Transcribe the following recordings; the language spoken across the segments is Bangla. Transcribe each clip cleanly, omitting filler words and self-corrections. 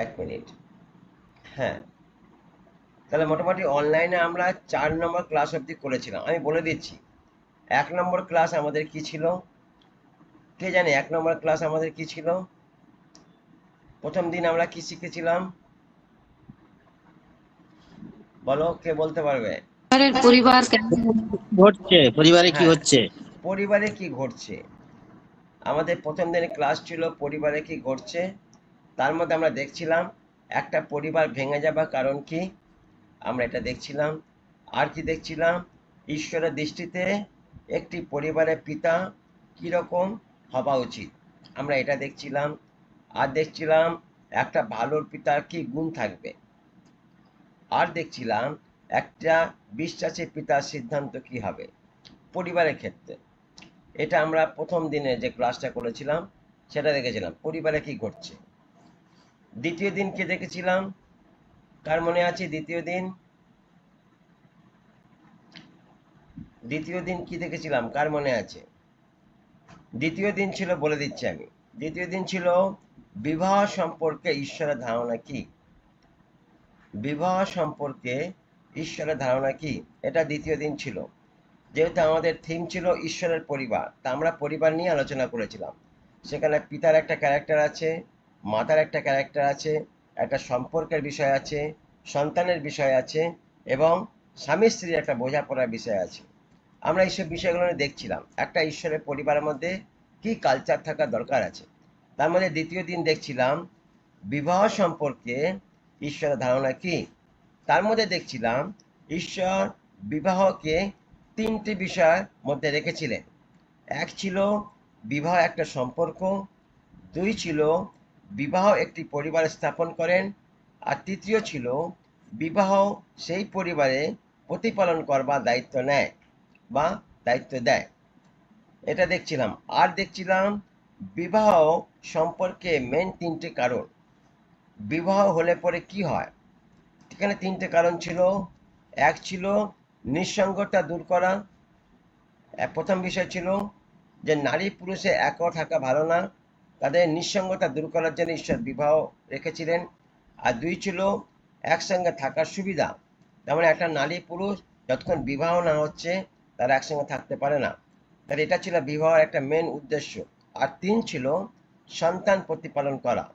এক মিনিট। হ্যাঁ, তাহলে মোটামুটি অনলাইনে আমরা 4 নম্বর ক্লাস অবধি করেছিলাম। আমি বলে দিচ্ছি, 1 নম্বর ক্লাস আমাদের কি ছিল? কে জানে 1 নম্বর ক্লাস আমাদের কি ছিল? প্রথম দিন আমরা কি শিখেছিলাম? বলো, কে বলতে পারবে? পরিবার কেন ঘটছে পরিবারে কি হ্যাঁ, হচ্ছে। পরিবারে কি ঘটছে। আমাদের প্রথম দিনের ক্লাস ছিল পরিবারে কি ঘটছে। তার মধ্যে আমরা দেখছিলাম একটা পরিবার ভেঙে যাবার কারণ কি, আমরা এটা দেখছিলাম। আর কি দেখছিলাম? ঈশ্বরের দৃষ্টিতে একটি পরিবারের পিতা কীরকম হওয়া উচিত, আমরা এটা দেখছিলাম। আর দেখছিলাম একটা ভালোর পিতার কি গুণ থাকবে। আর দেখছিলাম একটা বিশ্বাসী পিতার সিদ্ধান্ত কি হবে পরিবারের ক্ষেত্রে। এটা আমরা প্রথম দিনে যে ক্লাসটা করেছিলাম সেটা দেখেছিলাম, পরিবারে কি ঘটছে। দ্বিতীয় দিন কি দেখেছিলাম? কার মনে আছে দ্বিতীয় দিন? দ্বিতীয় দিন কি দেখেছিলাম, কার মনে আছে? দ্বিতীয় দিন ছিল, বলে দিচ্ছি আমি। দ্বিতীয় দিন ছিল বিবাহ সম্পর্কে ঈশ্বরের ধারণা কি। বিবাহ সম্পর্কে ঈশ্বরের ধারণা কি, এটা দ্বিতীয় দিন ছিল। যেহেতু আমাদের থিম ছিল ঈশ্বরের পরিবার, তা আমরা পরিবার নিয়ে আলোচনা করেছিলাম। সেখানে পিতার একটা ক্যারেক্টার আছে, মাতার একটা ক্যারেক্টার আছে, একটা সম্পর্কের বিষয় আছে, সন্তানের বিষয় আছে, এবং স্বামী স্ত্রীর একটা বোঝাপড়ার বিষয় আছে। আমরা এইসব বিষয়গুলো নিয়ে দেখছিলাম একটা ঈশ্বরের পরিবারের মধ্যে কি কালচার থাকা দরকার আছে। তার মধ্যে দ্বিতীয় দিন দেখছিলাম বিবাহ সম্পর্কে ঈশ্বরের ধারণা কি। তার মধ্যে দেখছিলাম ঈশ্বর বিবাহকে 3টি বিষয়ের মধ্যে রেখেছিলেন। এক ছিল বিবাহ একটা সম্পর্ক, 2 ছিল বিবাহ একটি পরিবার স্থাপন করেন, আর তৃতীয় ছিল বিবাহ সেই পরিবারে প্রতিপালন করবার দায়িত্ব নেয় বা দায়িত্ব দেয়। এটা দেখছিলাম। আর দেখছিলাম বিবাহ সম্পর্কে মেন 3টে কারণ। বিবাহ হলে পরে কি হয়, এখানে 3টে কারণ ছিল। এক ছিল নিঃসঙ্গতা দূর করা। প্রথম বিষয় ছিল যে নারী পুরুষে এক থাকা ভালো না, তাদের নিঃসঙ্গতা দূর করার জন্য ঈশ্বর বিবাহ রেখেছিলেন। আর 2 ছিল একসঙ্গে থাকার সুবিধা। তার মানে একটা নারী পুরুষ যতক্ষণ বিবাহ না হচ্ছে তারা একসঙ্গে থাকতে পারে না। তাহলে এটা ছিল বিবাহের একটা মেন উদ্দেশ্য। আর 3 ছিল সন্তান প্রতিপালন করা।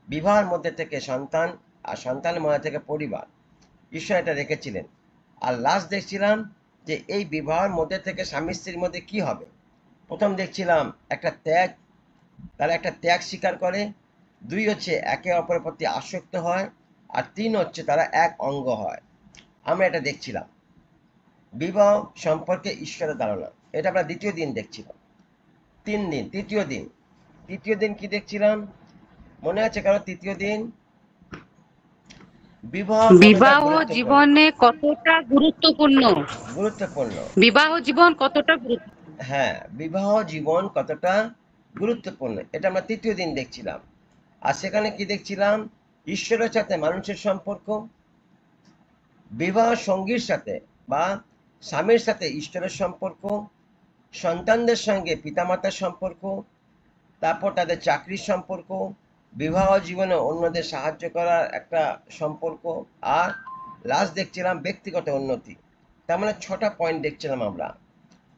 বিবাহের মধ্যে থেকে সন্তান, আর সন্তানের মধ্যে থেকে পরিবার, ঈশ্বর এটা রেখেছিলেন। আর লাস্ট দেখছিলাম যে এই বিবাহের মধ্যে থেকে স্বামী স্ত্রীর মধ্যে কি হবে। প্রথম দেখছিলাম একটা ত্যাগ, তারা একটা ত্যাগ স্বীকার করে। 2 হচ্ছে একে অপরের প্রতি আসক্ত হয়। আর 3 হচ্ছে তারা এক অঙ্গ হয়। আমরা এটা দেখছিলাম বিবাহ সম্পর্কে ঈশ্বরের ধারণা। এটা আমরা দ্বিতীয় দিন দেখছিলাম। 3 দিন। তৃতীয় দিন, তৃতীয় দিন কি দেখছিলাম মনে আছে কারো? তৃতীয় দিন বিবাহ কতটা বিবাহ গুরুত্বপূর্ণ। জীবনে কতটা গুরুত্বপূর্ণ? গুরুত্বপূর্ণ। বিবাহ জীবন কতটা গুরুত্বপূর্ণ? হ্যাঁ, বিবাহ জীবন কতটা গুরুত্বপূর্ণ, এটা আমরা তৃতীয় দিন দেখছিলাম। আর সেখানে কি দেখছিলাম? ঈশ্বরের সাথে মানুষের সম্পর্ক, বিবাহ সঙ্গীর সাথে বা স্বামীর সাথে ঈশ্বরের সম্পর্ক, সন্তানদের সঙ্গে পিতামাতার সম্পর্ক, তারপর তাদের চাকরির সম্পর্ক, বিবাহ জীবনে অন্যদের সাহায্য করার একটা সম্পর্ক, আর লাস্ট দেখছিলাম ব্যক্তিগত উন্নতি। তার মানে 6টা পয়েন্ট দেখছিলাম আমরা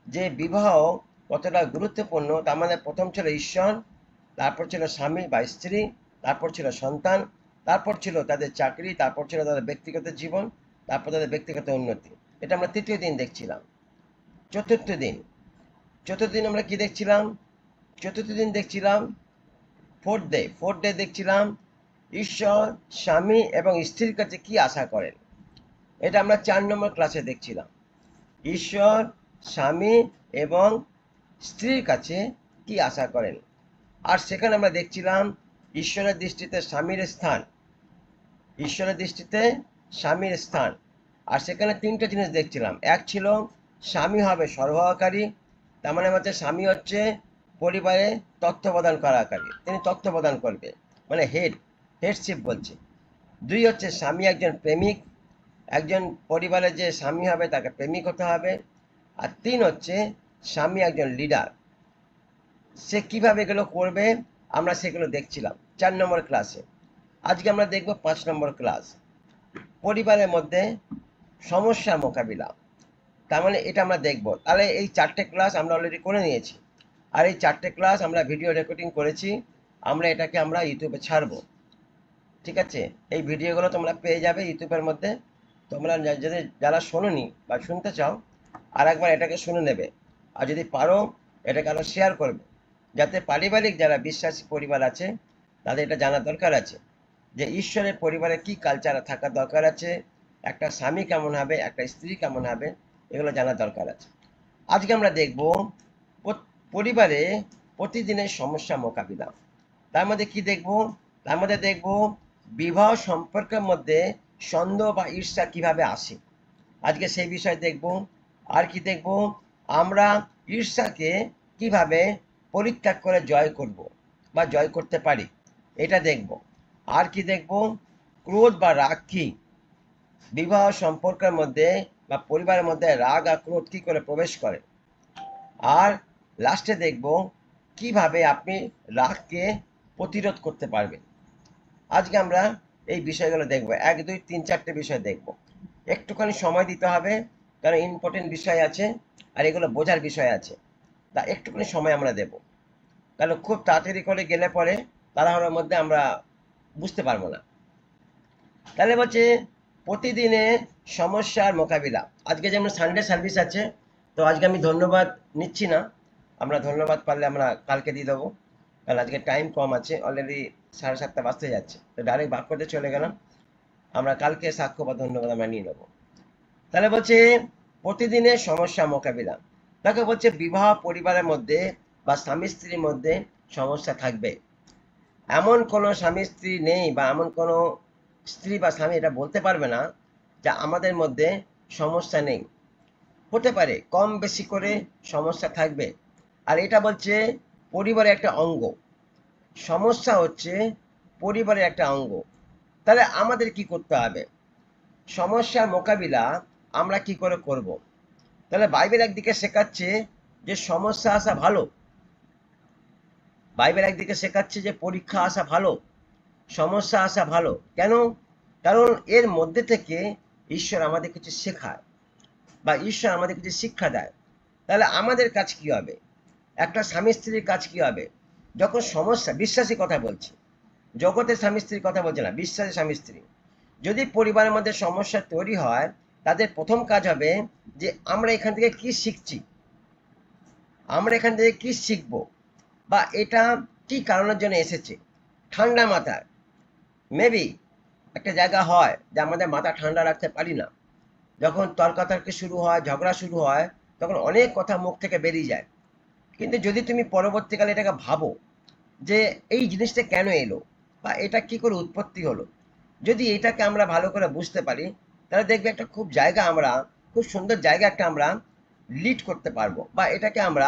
যে বিবাহ কতটা গুরুত্বপূর্ণ। তার মানে প্রথম ছিল ঈশ্বর, তারপর ছিল স্বামী বা স্ত্রী, তারপর ছিল সন্তান, তারপর ছিল তাদের চাকরি, তারপর ছিল তাদের ব্যক্তিগত জীবন, তারপর তাদের ব্যক্তিগত উন্নতি। এটা আমরা তৃতীয় দিন দেখছিলাম। চতুর্থ দিন, চতুর্থ দিন আমরা কি দেখছিলাম? চতুর্থ দিন দেখছিলাম ফোর্থ ডে দেখছিলাম ঈশ্বর স্বামী এবং স্ত্রীর কাছে কি আশা করেন। এটা আমরা 4 নম্বর ক্লাসে দেখছিলাম। ঈশ্বর স্বামী এবং স্ত্রীর কাছে কি আশা করেন। আর সেখানে আমরা দেখছিলাম ঈশ্বরের দৃষ্টিতে স্বামীর স্থান, ঈশ্বরের দৃষ্টিতে স্বামীর স্থান। আর সেখানে 3টে জিনিস দেখছিলাম। এক ছিল স্বামী হবে সরবরাহকারী, তার মানে হচ্ছে স্বামী হচ্ছে পরিবারে তত্ত্বাবধান করাকারী, তিনি তত্ত্বাবধান করবে, মানে হেডশিপ বলছে। 2 হচ্ছে স্বামী একজন প্রেমিক, একজন পরিবারের যে স্বামী হবে তাকে প্রেমিক হতে হবে। আর 3 হচ্ছে স্বামী একজন লিডার, সে কিভাবে এগুলো করবে আমরা সেগুলো দেখছিলাম 4 নম্বর ক্লাসে। আজকে আমরা দেখব 5 নম্বর ক্লাস, পরিবারের মধ্যে সমস্যা মোকাবিলা। তার মানে এটা আমরা দেখব। তাহলে এই 4টে ক্লাস আমরা অলরেডি করে নিয়েছি, আর এই 4টে ক্লাস আমরা ভিডিও রেকর্ডিং করেছি, আমরা এটাকে ইউটিউবে ছাড়বো। ঠিক আছে, এই ভিডিওগুলো তোমরা পেয়ে যাবে ইউটিউবের মধ্যে। তোমরা যারা শোনোনি বা শুনতে চাও আর একবার এটাকে শুনে নেবে, আর যদি পারো এটাকে আরো শেয়ার করবে, যাতে পারিবারিক যারা বিশ্বাসী পরিবার আছে তাদের এটা জানার দরকার আছে যে ঈশ্বরের পরিবারে কি কালচার থাকার দরকার আছে, একটা স্বামী কেমন হবে, একটা স্ত্রী কেমন হবে, এগুলো জানার দরকার আছে। আজকে আমরা দেখব পরিবারে প্রতিদিনের সমস্যা মোকাবিলা। তার মধ্যে কি দেখব? তার মধ্যে দেখব বিবাহ সম্পর্কের মধ্যে সন্দেহ বা ঈর্ষা কিভাবে আসে, আজকে সেই বিষয় দেখব। আর কি দেখব? আমরা ঈর্ষাকে কিভাবে পরিত্যাগ করে জয় করব বা জয় করতে পারি, এটা দেখব। আর কি দেখব? ক্রোধ বা রাগ কি, বিবাহ সম্পর্কের মধ্যে বা পরিবারের মধ্যে রাগ আর ক্রোধ কি করে প্রবেশ করে। আর লাস্টে দেখব কিভাবে আপনি রাগকে প্রতিরোধ করতে পারবেন। আজকে আমরা এই বিষয়গুলো দেখব, 1 2 3 4টে বিষয় দেখব। একটুখানি সময় দিতে হবে, কারণ ইম্পর্টেন্ট বিষয় আছে আর এগুলো বোঝার বিষয় আছে, তা একটুখানি সময় আমরা দেব, কারণ খুব তাড়াতাড়ি করে গেলে পরে তাড়াহুড়োর মধ্যে আমরা বুঝতে পারবো না। তাহলে বলছে প্রতিদিনে সমস্যার মোকাবিলা। আজকে যেমন সানডে সার্ভিস আছে, তো আজকে আমি ধন্যবাদ নিচ্ছি না, আমরা ধন্যবাদ পারলে আমরা কালকে দিয়ে দেবো, কারণ আজকে টাইম কম আছে, অলরেডি 7:30 বাজতে যাচ্ছে, তো ডাইরেক্ট বাক্যতে চলে গেলাম। আমরা কালকে সাক্ষ্য বা ধন্যবাদ আমরা নিয়ে নেবো। তাহলে বলছে প্রতিদিনের সমস্যা মোকাবিলা। তাকে বলছে বিবাহ পরিবারের মধ্যে বা স্বামী স্ত্রীর মধ্যে সমস্যা থাকবে, এমন কোনো স্বামী স্ত্রী নেই বা এমন কোনো স্ত্রী বা স্বামী এটা বলতে পারবে না যে আমাদের মধ্যে সমস্যা নেই। হতে পারে কম বেশি করে সমস্যা থাকবে, আর এটা বলছে পরিবারের একটা অঙ্গ, সমস্যা হচ্ছে পরিবারের একটা অঙ্গ। তাহলে আমাদের কি করতে হবে? সমস্যার মোকাবিলা আমরা কি করে করব? তাহলে বাইবেল একদিকে শেখাচ্ছে যে সমস্যা আসা ভালো, বাইবেল একদিকে শেখাচ্ছে যে পরীক্ষা আসা ভালো, সমস্যা আসা ভালো। কেন? কারণ এর মধ্যে থেকে ঈশ্বর আমাদের কিছু শেখায় বা ঈশ্বর আমাদের কিছু শিক্ষা দেয়। তাহলে আমাদের কাজ কি হবে? একটা স্বামী স্ত্রীর কাজ কি হবে যখন সমস্যা, বিশ্বাসী কথা বলছি, জগতের স্বামী স্ত্রীর কথা বলছে না, বিশ্বাসী স্বামী স্ত্রী, যদি পরিবারের মধ্যে সমস্যা তৈরি হয়, তাদের প্রথম কাজ হবে যে আমরা এখান থেকে কি শিখছি, আমরা এখান থেকে কি শিখবো, বা এটা কি কারণের জন্য এসেছে। ঠান্ডা মাথায়, মেবি একটা জায়গা হয় যে আমাদের মাথা ঠান্ডা রাখতে পারি না, যখন তর্কাতর্কি শুরু হয়, ঝগড়া শুরু হয়, তখন অনেক কথা মুখ থেকে বেরিয়ে যায়। কিন্তু যদি তুমি পরবর্তীকালে এটাকে ভাবো যে এই জিনিসটা কেন এলো বা এটা কি করে উৎপত্তি হলো, যদি এটাকে আমরা ভালো করে বুঝতে পারি, তাহলে দেখবে একটা খুব সুন্দর জায়গা একটা আমরা লিড করতে পারবো, বা এটাকে আমরা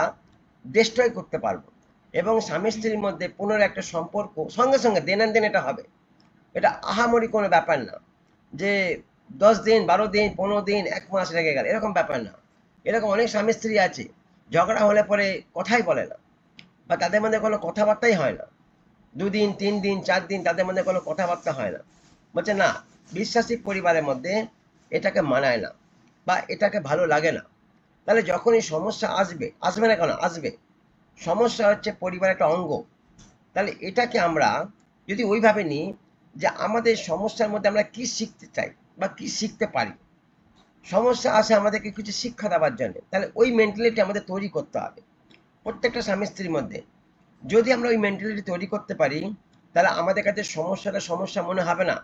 ডিস্ট্রয় করতে পারবো, এবং স্বামী স্ত্রীর মধ্যে পুনরায় একটা সম্পর্ক সঙ্গে সঙ্গে দেন আন দেন এটা হবে। এটা আহামরি কোনো ব্যাপার না যে 10 দিন 12 দিন 15 দিন 1 মাস লেগে গেল, এরকম ব্যাপার না। এরকম অনেক স্বামী স্ত্রী আছে ঝগড়া হলে পরে কথাই বলে না, বা তাদের মধ্যে কোনো কথাবার্তাই হয় না, 2 দিন 3 দিন 4 দিন তাদের মধ্যে কোনো কথাবার্তা হয় না। বলছে না, বিশ্বাসী পরিবারের মধ্যে এটাকে মানায় না বা এটাকে ভালো লাগে না। তাহলে যখনই সমস্যা আসবে, আসবে না কেন, আসবে। সমস্যা হচ্ছে পরিবারের একটা অঙ্গ। তাহলে এটাকে আমরা যদি ওইভাবে নিই যে আমাদের সমস্যার মধ্যে আমরা কি শিখতে চাই বা কি শিখতে পারি, সমস্যা আসে আমাদেরকে কিছু শিক্ষা দেওয়ার জন্য, তাহলে ওই মেন্টালিটি আমাদের তৈরি করতে হবে প্রত্যেকটা স্বামী স্ত্রীর মধ্যে। যদি আমরা ওই মেন্টালিটি তৈরি করতে পারি, তাহলে আমাদের কাছে সমস্যাটা সমস্যা মনে হবে না,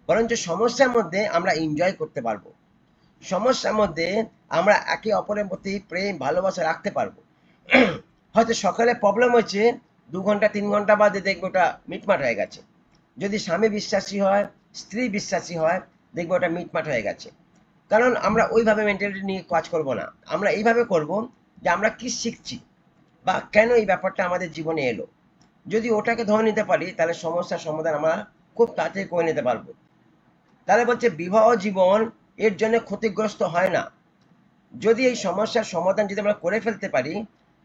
বরঞ্চ সমস্যার মধ্যে আমরা এনজয় করতে পারবো, সমস্যার মধ্যে আমরা একে অপরের প্রতি প্রেম ভালোবাসা রাখতে পারবো। হয়তো সকালে প্রবলেম হচ্ছে, 2 ঘন্টা 3 ঘন্টা বাদে দেখবো ওটা মিটমাট হয়ে গেছে। যদি স্বামী বিশ্বাসী হয়, স্ত্রী বিশ্বাসী হয়, দেখবো ওটা মিটমাট হয়ে গেছে। কারণ আমরা ওইভাবে মেন্টালিটি নিয়ে কাজ করব না, আমরা এইভাবে করব যে আমরা কি শিখছি বা কেন এই ব্যাপারটা আমাদের জীবনে এলো। যদি ওটাকে ধরে নিতে পারি, তাহলে সমস্যার সমাধান আমরা খুব তাড়াতাড়ি করে নিতে পারবো। তাহলে বলছে বিবাহ জীবন এর জন্য ক্ষতিগ্রস্ত হয় না। যদি এই সমস্যার সমাধান যদি আমরা করে ফেলতে পারি,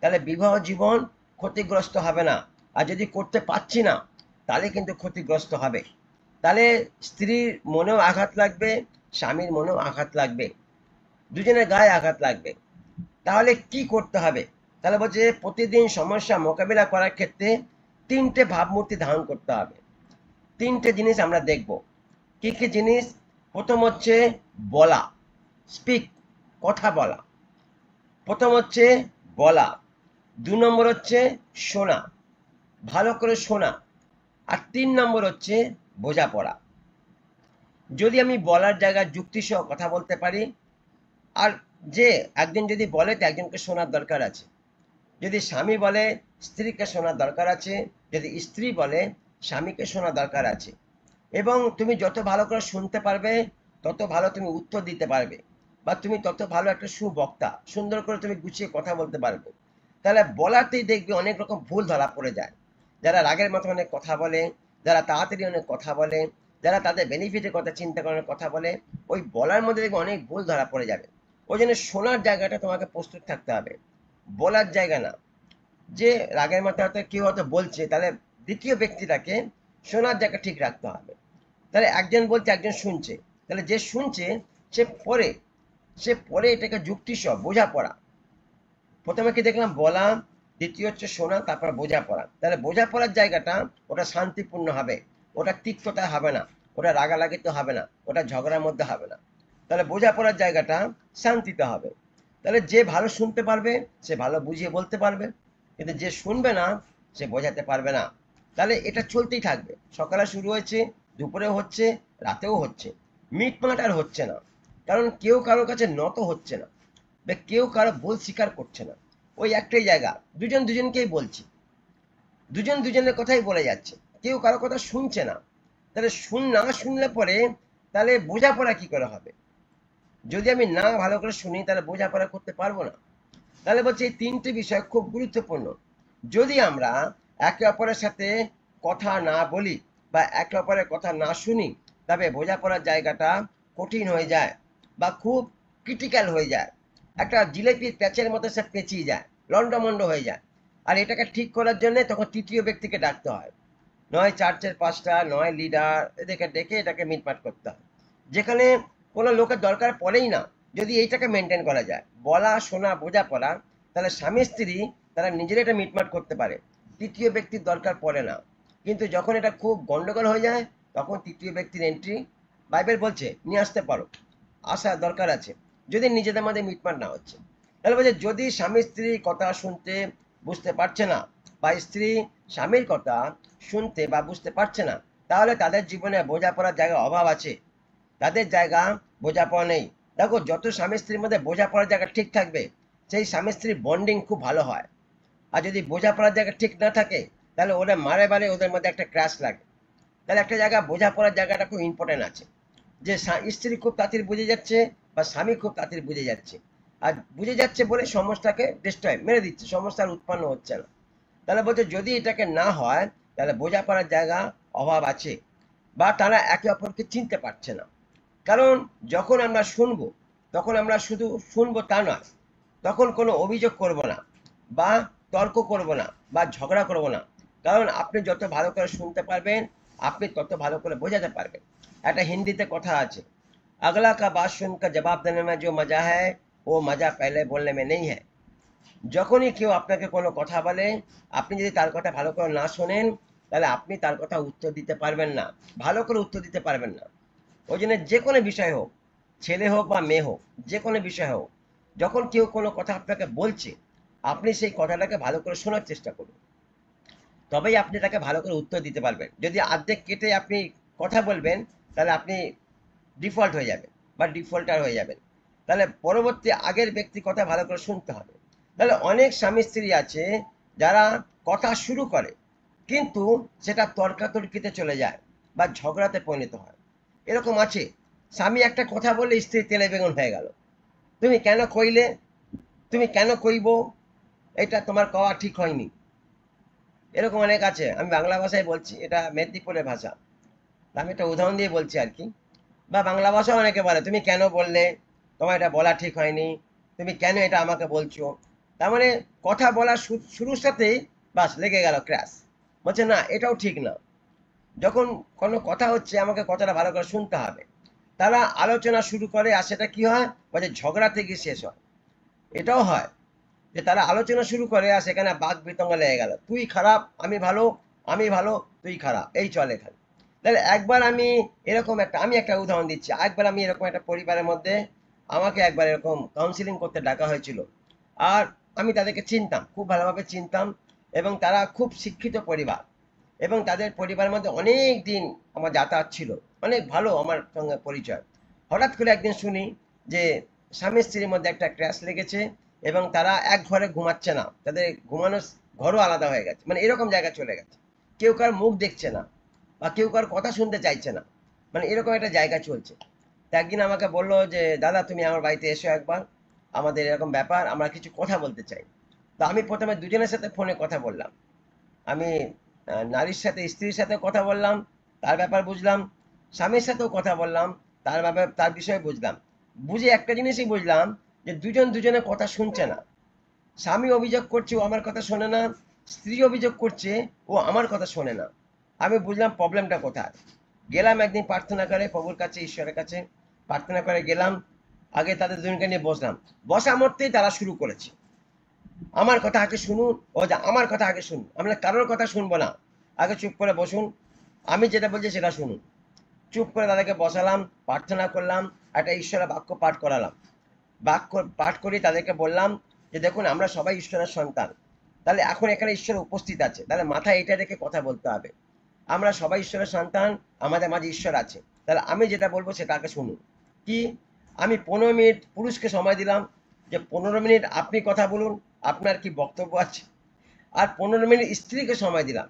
তাহলে বিবাহ জীবন ক্ষতিগ্রস্ত হবে না। আর যদি করতে পারছি না, তাহলে কিন্তু ক্ষতিগ্রস্ত হবে। তাহলে স্ত্রীর মনেও আঘাত লাগবে, স্বামীর মনেও আঘাত লাগবে, দুজনের গায়ে আঘাত লাগবে। তাহলে কি করতে হবে? তাহলে বলছে প্রতিদিন সমস্যা মোকাবিলা করার ক্ষেত্রে তিনটে ভাবমূর্তি ধারণ করতে হবে। তিনটে জিনিস আমরা দেখব। কি কি জিনিস? প্রথম হচ্ছে বলা, স্পিক, কথা বলা। প্রথম হচ্ছে বলা, 2 নম্বর হচ্ছে শোনা, ভালো করে শোনা, আর 3 নম্বর হচ্ছে বোঝাপড়া। যদি আমি বলার জায়গায় যুক্তিসহ কথা বলতে পারি, আর যে একজন যদি বলে তো একজনকে শোনার দরকার আছে। যদি স্বামী বলে স্ত্রীকে শোনার দরকার আছে, যদি স্ত্রী বলে স্বামীকে শোনার দরকার আছে। এবং তুমি যত ভালো করে শুনতে পারবে তত ভালো তুমি উত্তর দিতে পারবে, বা তুমি তত ভালো একটা সুবক্তা, সুন্দর করে তুমি গুছিয়ে কথা বলতে পারবে। তাহলে বলাতেই দেখবে অনেক রকম ভুল ধরা পড়ে যায়। যারা রাগের মতো অনেক কথা বলে, যারা তাড়াতাড়ি অনেক কথা বলে, যারা তাদের বেনিফিটের কথা চিন্তা করে অনেক কথা বলে, ওই বলার মধ্যে দেখবে অনেক ভুল ধরা পড়ে যাবে। ওই জন্য শোনার জায়গাটা তোমাকে প্রস্তুত থাকতে হবে, বলার জায়গা না। যে রাগের মাথায় হয়তো কেউ হয়তো বলছে, তাহলে দ্বিতীয় ব্যক্তিটাকে শোনার জায়গা ঠিক রাখতে হবে। তাহলে একজন বলছে একজন শুনছে, তাহলে যে শুনছে সে পরে এটাকে যুক্তিসহ বোঝাপড়া। প্রথমে কি দেখলাম? বলা, দ্বিতীয় হচ্ছে শোনা, তারপর বোঝাপড়া। তাহলে বোঝাপড়ার জায়গাটা ওটা শান্তিপূর্ণ হবে, ওটা তিক্ততা হবে না, ওটা রাগারাগিতে হবে না, ওটা ঝগড়ার মধ্যে হবে না। তাহলে বোঝাপড়ার জায়গাটা শান্তিতে হবে। তাহলে যে ভালো শুনতে পারবে সে ভালো বুঝিয়ে বলতে পারবে, কিন্তু যে শুনবে না সে বোঝাতে পারবে না। তাহলে এটা চলতেই থাকবে, সকালে শুরু হয়েছে, দুপুরে হচ্ছে, রাতেও হচ্ছে, মিটমাট আর হচ্ছে না। কারণ কেউ কারোর কাছে নত হচ্ছে না, বা কেউ কারো ভুল স্বীকার করছে না। ওই একটাই জায়গা, দুজন দুজনকেই বলছি, দুজন দুজনের কথাই বলে যাচ্ছে, কেউ কারো কথা শুনছে না। তাহলে না শুনলে পরে তাহলে বোঝাপড়া কি করে হবে? যদি আমি না ভালো করে শুনি তাহলে বোঝাপড়া করতে পারবো না। তাহলে বলছি এই তিনটে বিষয় খুব গুরুত্বপূর্ণ। যদি আমরা একে অপরের সাথে কথা না বলি বা একে অপরের কথা না শুনি, তবে বোঝাপড়ার জায়গাটা কঠিন হয়ে যায় বা খুব ক্রিটিক্যাল হয়ে যায়। একটা জিলেপির প্যাচের মতো সে পেঁচিয়ে যায়, লন্ডমন্ড হয়ে যায়। আর এটাকে ঠিক করার জন্য তখন তৃতীয় ব্যক্তিকে ডাকতে হয়, নয় চার্চের পাঁচটা, নয় লিডার, এদেরকে ডেকে এটাকে মিটমাট করতে হয়, যেখানে কোনো লোকের দরকার পড়েই না। যদি এইটাকে মেনটেন করা যায়, বলা শোনা বোঝাপড়া, তাহলে স্বামী স্ত্রী তারা নিজেরা এটা মিটমাট করতে পারে, তৃতীয় ব্যক্তির দরকার পড়ে না। কিন্তু যখন এটা খুব গন্ডগোল হয়ে যায় তখন তৃতীয় ব্যক্তির এন্ট্রি বাইবেল বলছে নিয়ে আসতে পারো, আসা দরকার আছে, যদি নিজেদের মধ্যে মিটমাট না হচ্ছে। তাহলে বলছে যদি স্বামী স্ত্রী কথা শুনতে বুঝতে পারছে না, বা স্ত্রী স্বামীর কথা শুনতে বা বুঝতে পারছে না, তাহলে তাদের জীবনে বোঝাপড়ার জায়গায় অভাব আছে, তাদের জায়গা বোঝাপড়া নেই। দেখো, যত স্বামী স্ত্রীর মধ্যে বোঝাপড়ার জায়গা ঠিক থাকবে সেই স্বামী স্ত্রীর বন্ডিং খুব ভালো হয়। আর যদি বোঝাপড়ার জায়গা ঠিক না থাকে তাহলে ওরা মারে বারে ওদের মধ্যে একটা ক্র্যাশ লাগে। তাহলে একটা জায়গা বোঝাপড়ার জায়গাটা খুব ইম্পর্টেন্ট আছে, যে স্ত্রী খুব তাড়াতাড়ি বুঝে যাচ্ছে বা স্বামী খুব তাড়াতাড়ি বুঝে যাচ্ছে, আর বুঝে যাচ্ছে বলে সমস্যাকে ডিস্ট্রয় মেরে দিচ্ছে, সমস্যার উৎপন্ন হচ্ছে না। তাহলে বলছে যদি এটাকে না হয় তাহলে বোঝাপড়ার জায়গা অভাব আছে, বা তারা একে অপরকে চিনতে পারছে না। কারণ যখন আমরা শুনবো তখন আমরা শুধু শুনবো তা নয়, তখন কোনো অভিযোগ করব না, বা তর্ক করব না, বা ঝগড়া করব না। কারণ আপনি যত ভালো করে শুনতে পারবেন আপনি তত ভালো করে বোঝাতে পারবেন। একটা হিন্দিতে কথা আছে, আগলা কা বাত শুনकर জবাব দেने में जो मजा है वो मजा पहले बोलने में नहीं है। যখনই কেউ আপনাকে কোনো কথা বলে, আপনি যদি তার কথা ভালো করে না শোনেন তাহলে আপনি তার কথা উত্তর দিতে পারবেন না, ভালো করে উত্তর দিতে পারবেন না। ওই জন্য যে কোনো বিষয় হোক, ছেলে হোক বা মেয়ে হোক, যে কোনো বিষয় হোক, যখন কেউ কোনো কথা আপনাকে বলছে আপনি সেই কথাটাকে ভালো করে শোনার চেষ্টা করুন, তবেই আপনি তাকে ভালো করে উত্তর দিতে পারবেন। যদি অর্ধেক কেটে আপনি কথা বলবেন তাহলে আপনি ডিফল্ট হয়ে যাবেন বা ডিফল্টার হয়ে যাবেন। তাহলে পরবর্তী আগের ব্যক্তি কথা ভালো করে শুনতে হবে। তাহলে অনেক স্বামী স্ত্রী আছে যারা কথা শুরু করে কিন্তু সেটা তর্কাতর্কিতে চলে যায় বা ঝগড়াতে পরিণত হয়। এরকম আছে, স্বামী একটা কথা বললে স্ত্রী তেলে বেগুন হয়ে গেল, তুমি কেন কইলে, তুমি কেন কইব, এটা তোমার কওয়া ঠিক হয়নি। এরকম অনেক আছে, আমি বাংলা ভাষায় বলছি, এটা মেদিনীপুরের ভাষা, আমি একটা উদাহরণ দিয়ে বলছি আর কি। বা বাংলা ভাষা অনেকে বলে তুমি কেন বললে, তোমার এটা বলা ঠিক হয়নি, তুমি কেন এটা আমাকে বলছো। তার মানে কথা বলার শুরুর সাথেই বাস লেগে গেল ক্র্যাশ। বলছে না এটাও ঠিক না, যখন কোনো কথা হচ্ছে আমাকে কথাটা ভালো করে শুনতে হবে। তারা আলোচনা শুরু করে আর সেটা কি হয়, বলে ঝগড়া থেকে শেষ হয়। এটাও হয় যে তারা আলোচনা শুরু করে আর সেখানে বাক বিতঙ্গ লেগে গেল, তুই খারাপ আমি ভালো, আমি ভালো তুই খারাপ, এই চলে এখানে। তাহলে একবার আমি একটা উদাহরণ দিচ্ছি। একবার আমি এরকম একটা পরিবারের মধ্যে আমাকে একবার এরকম কাউন্সিলিং করতে ডাকা হয়েছিল। আর আমি তাদেরকে চিনতাম, খুব ভালোভাবে চিনতাম, এবং তারা খুব শিক্ষিত পরিবার, এবং তাদের পরিবারের মধ্যে অনেক দিন আমার যাতায়াত ছিল, অনেক ভালো আমার সঙ্গে পরিচয়। হঠাৎ করে একদিন শুনি যে স্বামী স্ত্রীর মধ্যে একটা ক্র্যাশ লেগেছে এবং তারা এক ঘরে ঘুমাচ্ছে না, তাদের ঘুমানোর ঘরও আলাদা হয়ে গেছে, মানে এরকম জায়গায় চলে গেছে। কেউ কার মুখ দেখছে না বা কেউ কার কথা শুনতে চাইছে না, মানে এরকম একটা জায়গা চলছে। তো একদিন আমাকে বললো যে দাদা তুমি আমার বাড়িতে এসো একবার, আমাদের এরকম ব্যাপার, আমরা কিছু কথা বলতে চাই। তো আমি প্রথমে দুজনের সাথে ফোনে কথা বললাম। আমি নারীর সাথে স্ত্রীর সাথে কথা বললাম, তার ব্যাপার বুঝলাম। স্বামীর সাথেও কথা বললাম, তার ব্যাপার তার বিষয়ে বুঝলাম। বুঝে একটা জিনিসই বুঝলাম যে দুজন দুজনের কথা শুনছে না। স্বামী অভিযোগ করছে ও আমার কথা শোনে না, স্ত্রী অভিযোগ করছে ও আমার কথা শোনে না। আমি বুঝলাম প্রবলেমটা কোথায়। গেলাম একদিন প্রার্থনা করে প্রভুর কাছে, ঈশ্বরের কাছে প্রার্থনা করে গেলাম। আগে তাদের দুজনকে নিয়ে বসলাম। বসা মধ্যেই তারা শুরু করেছে, আমার কথা আগে শুনুন, ও যা আমার কথা আগে শুনুন। আমরা কারোর কথা শুনবো না, আগে চুপ করে বসুন, আমি যেটা বলছি সেটা শুনুন। চুপ করে তাদেরকে বসালাম, প্রার্থনা করলাম, একটা ঈশ্বরের বাক্য পাঠ করালাম। বাক্য পাঠ করে তাদেরকে বললাম যে দেখুন আমরা সবাই ঈশ্বরের সন্তান, তাহলে এখন এখানে ঈশ্বর উপস্থিত আছে, তাহলে মাথায় এটা রেখে কথা বলতে হবে। আমরা সবাই ঈশ্বরের সন্তান, আমাদের মাঝে ঈশ্বর আছে, তাহলে আমি যেটা বলবো সেটা আগে শুনুন। কি, আমি 15 মিনিট পুরুষকে সময় দিলাম যে 15 মিনিট আপনি কথা বলুন, আপনার কি বক্তব্য আছে। আর 15 মিনিট স্ত্রীকে সময় দিলাম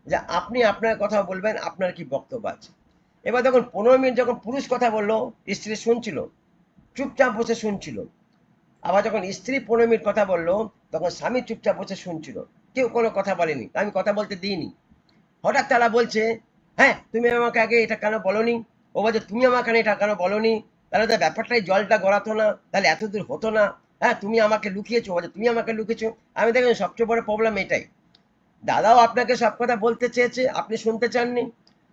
যে আপনি আপনার কথা বলবেন, আপনার কি বক্তব্য আছে। এবার দেখুন 15 মিনিট যখন পুরুষ কথা বললো, স্ত্রী শুনছিল, চুপচাপ বসে শুনছিল। আবার যখন স্ত্রী 15 মিনিট কথা বললো, তখন স্বামী চুপচাপ বসে শুনছিল, কেউ কোনো কথা বলেনি, আমি কথা বলতে দিইনি। হঠাৎ তারা বলছে, হ্যাঁ তুমি আমাকে আগে এটা কেন বলনি। ও বলছে তুমি আমাকে এটা কেন বলনি, তাহলে তো ব্যাপারটাই জলটা গড়াতো না, তাহলে এত দূর হতো না। হ্যাঁ তুমি আমাকে লুকিয়েছো, বলছে তুমি আমাকে লুকিয়েছো। আমি দেখেন সবচেয়ে বড় প্রবলেম এটাই, দাদাও আপনাকে সব কথা বলতে চেয়েছে, আপনি শুনতে চাননি।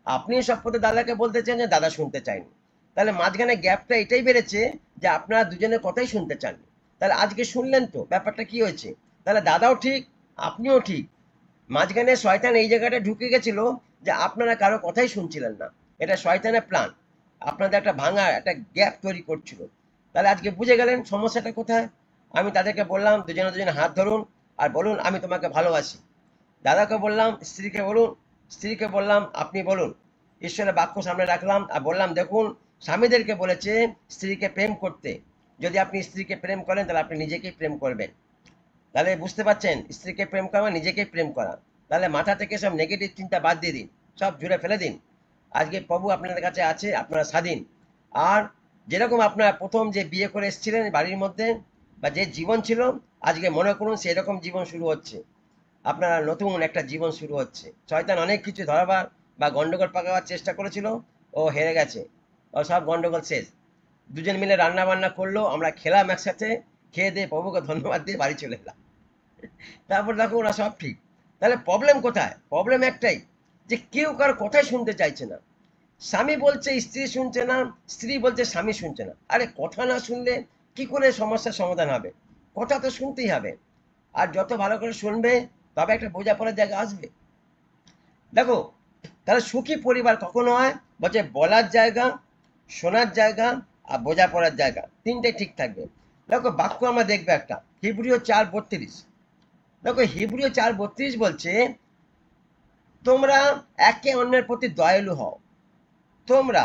আপনি সব কথা দাদাকে বলতে চেয়েছেন, দাদা শুনতে চায়নি। তাহলে মাঝখানে গ্যাপটা এটাই বেড়েছে যে আপনারা দুজনের কথাই শুনতে চাননি। তাহলে আজকে শুনলেন তো ব্যাপারটা কি হয়েছে, তাহলে দাদাও ঠিক, আপনিও ঠিক। মাঝখানে শয়তান এই জায়গাটা ঢুকে গেছিল যে আপনারা কারো কথাই শুনছিলেন না। এটা শয়তানের প্ল্যান, আপনাদের একটা ভাঙা একটা গ্যাপ তৈরি করছিল। তাহলে আজকে বুঝে গেলেন সমস্যাটা কোথায়। আমি তাদেরকে বললাম দুজনে দুজনে হাত ধরুন আর বলুন আমি তোমাকে ভালোবাসি। দাদাকে বললাম স্ত্রীকে বলুন, স্ত্রীকে বললাম আপনি বলুন। ঈশ্বরের বাক্য সামনে রাখলাম আর বললাম দেখুন স্বামীদেরকে বলেছে স্ত্রীকে প্রেম করতে, যদি আপনি স্ত্রীকে প্রেম করেন তাহলে আপনি নিজেকেই প্রেম করবেন। তাহলে বুঝতে পারছেন, স্ত্রীকে প্রেম করা মানে নিজেকেই প্রেম করা। তাহলে মাথা থেকে সব নেগেটিভ চিন্তা বাদ দিয়ে দিন, সব জুড়ে ফেলে দিন। আজকে প্রভু আপনাদের কাছে আছে, আপনারা স্বাধীন। আর যেরকম আপনারা প্রথম যে বিয়ে করে এসেছিলেন বাড়ির মধ্যে, বা যে জীবন ছিল, আজকে মনে করুন সেরকম জীবন শুরু হচ্ছে। আপনারা নতুন একটা জীবন শুরু হচ্ছে। শয়তান অনেক কিছু ধরাবার বা গন্ডগোল পাকাবার চেষ্টা করেছিল, ও হেরে গেছে, ও সব গন্ডগোল শেষ। দুজন মিলে রান্না বান্না করলো, আমরা খেলাম একসাথে, খেয়ে দিয়ে প্রভুকে ধন্যবাদ দিয়ে বাড়ি চলে এলাম। তারপর দেখো ওরা সব ঠিক। তাহলে প্রবলেম কোথায়, প্রবলেম একটাই যে কেউ কারো কথাই শুনতে চাইছে না। স্বামী বলছে স্ত্রী শুনছে না, স্ত্রী বলছে স্বামী শুনছে না। আরে কথা না শুনলে কি করে সমস্যার সমাধান হবে, কথা তো শুনতেই হবে। আর যত ভালো করে শুনবে তবে একটা বোঝাপড়ার জায়গা আসবে। দেখো, তাহলে সুখী পরিবার কখনো হয়, বলছে বলার জায়গা, শোনার জায়গা আর বোঝাপড়ার জায়গা, তিনটে ঠিক থাকবে। দেখো বাক্য আমরা দেখবে একটা হিব্রিয় 4:32। দেখো হিব্রিয় 4:32 বলছে তোমরা একে অন্যের প্রতি দয়ালু হও, তোমরা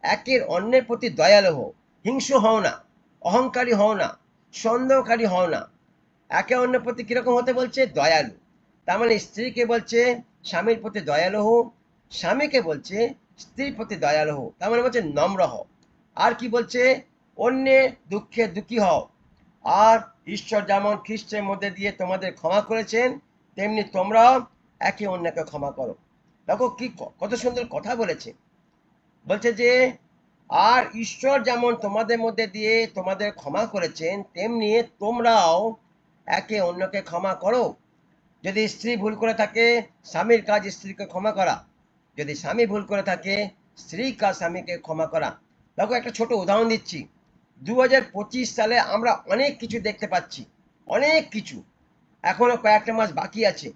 একের অন্যের প্রতি দয়ালু হও, হিংসু হও না, অহংকারী হও না, সন্দেহকারী হও না। একে অন্যের প্রতি কিরকম হতে বলছে, দয়ালু। তার মানে স্ত্রীকে বলছে স্বামীর প্রতি দয়ালু হও, স্বামীকে বলছে স্ত্রীর প্রতি দয়ালু হও, তার মানে বলছে নম্র হও। আর কি বলছে, অন্যের দুঃখে দুঃখী হও। আর ঈশ্বর যেমন খ্রিস্টের মধ্যে দিয়ে তোমাদের ক্ষমা করেছেন, তেমনি তোমরাও একে অন্যকে ক্ষমা করো। দেখো কি কত সুন্দর কথা বলেছে। বলছে যে আর ঈশ্বর যেমন তোমাদের মধ্যে দিয়ে তোমাদের ক্ষমা করেছেন, তেমনি তোমরাও একে অন্যকে ক্ষমা করো। যদি স্ত্রী ভুল করে থাকে, স্বামীর কাজ স্ত্রীকে ক্ষমা করা। যদি স্বামী ভুল করে থাকে, স্ত্রী কাজ স্বামীকে ক্ষমা করা। দেখো একটা ছোট উদাহরণ দিচ্ছি। 2025 সালে আমরা অনেক কিছু দেখতে পাচ্ছি, অনেক কিছু। এখনো কয়েকটা মাস বাকি আছে,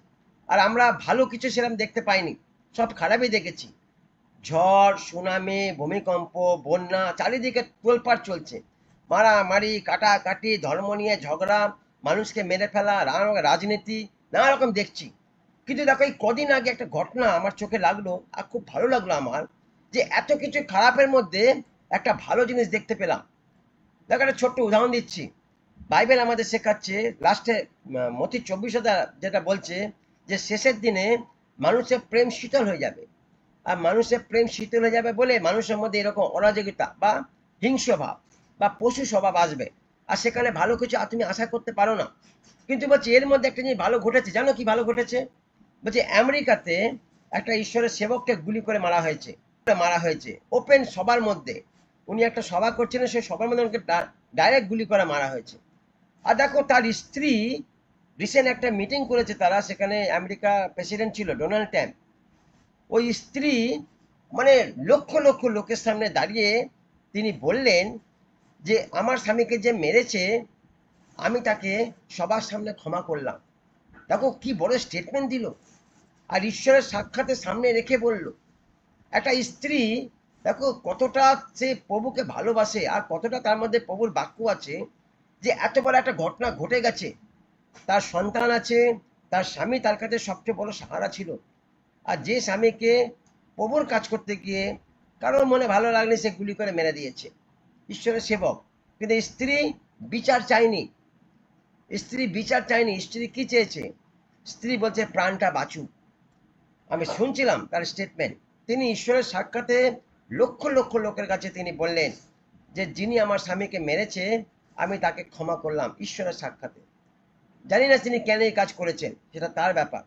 আর আমরা ভালো কিছু সেরকম দেখতে পাইনি, সব খারাপই দেখেছি। ঝড়, সুনামি, ভূমিকম্প, বন্যা, চারিদিকে তোলপাড় চলছে। মারামারি, কাটাকাটি, ধর্ম নিয়ে ঝগড়া, মানুষকে মেরে ফেলা, রাজনীতি, নানা রকম দেখছি। কিন্তু দেখো এই কদিন আগে একটা ঘটনা আমার চোখে লাগলো, আর খুব ভালো লাগলো আমার, যে এত কিছু খারাপের মধ্যে একটা ভালো জিনিস দেখতে পেলাম। দেখো একটা ছোট্ট উদাহরণ দিচ্ছি। বাইবেল আমাদের শেখাচ্ছে লাস্টে, মতি 24 যেটা বলছে যে শেষের দিনে মানুষের প্রেম শীতল হয়ে যাবে। আর মানুষের প্রেম শীতল হয়ে যাবে বলে মানুষের মধ্যে এরকম অরাজকতা বা হিংস্র ভাব বা পশু স্বভাব আসবে, আর সেখানে ভালো কিছু আর তুমি আশা করতে পারো না। কিন্তু বলছি এর মধ্যে একটা জিনিস ভালো ঘটেছে, জানো কি ভালো ঘটেছে? বলছি আমেরিকাতে একটা ঈশ্বরের সেবককে গুলি করে মারা হয়েছে ওপেন সবার মধ্যে। উনি একটা সভা করছিলেন, সেই সবার মধ্যে ওনাকে ডাইরেক্ট গুলি করে মারা হয়েছে। আর দেখো তার স্ত্রী রিসেন্ট একটা মিটিং করেছে তারা, সেখানে আমেরিকা প্রেসিডেন্ট ছিল ডোনাল্ড ট্রাম্প। ওই স্ত্রী মানে লক্ষ লক্ষ লোকের সামনে দাঁড়িয়ে তিনি বললেন যে আমার স্বামীকে যে মেরেছে আমি তাকে সবার সামনে ক্ষমা করলাম। দেখো কি বড় স্টেটমেন্ট দিল, আর ঈশ্বরের সাক্ষাতে সামনে রেখে বলল। একটা স্ত্রী দেখো কতটা সে প্রভুকে ভালোবাসে, আর কতটা তার মধ্যে প্রভুর বাক্য আছে, যে এত বড় একটা ঘটনা ঘটে গেছে, তার সন্তান আছে, তার স্বামী তার কাছে সবচেয়ে বড় সাহারা ছিল। আর যে স্বামীকে প্রভুর কাজ করতে গিয়ে কারোর মনে ভালো লাগলে সে গুলি করে মেরে দিয়েছে, ঈশ্বরের সেবক। কিন্তু স্ত্রী বিচার চায়নি। স্ত্রী কি চেয়েছে? স্ত্রী বলছে প্রাণটা বাঁচুক। আমি শুনছিলাম তার স্টেটমেন্ট। তিনি ঈশ্বরের সাক্ষাতে লক্ষ লক্ষ লোকের কাছে তিনি বললেন যে যিনি আমার স্বামীকে মেরেছে আমি তাকে ক্ষমা করলাম, ঈশ্বরের সাক্ষাতে। জানি না তিনি কেন এই কাজ করেছেন, সেটা তার ব্যাপার।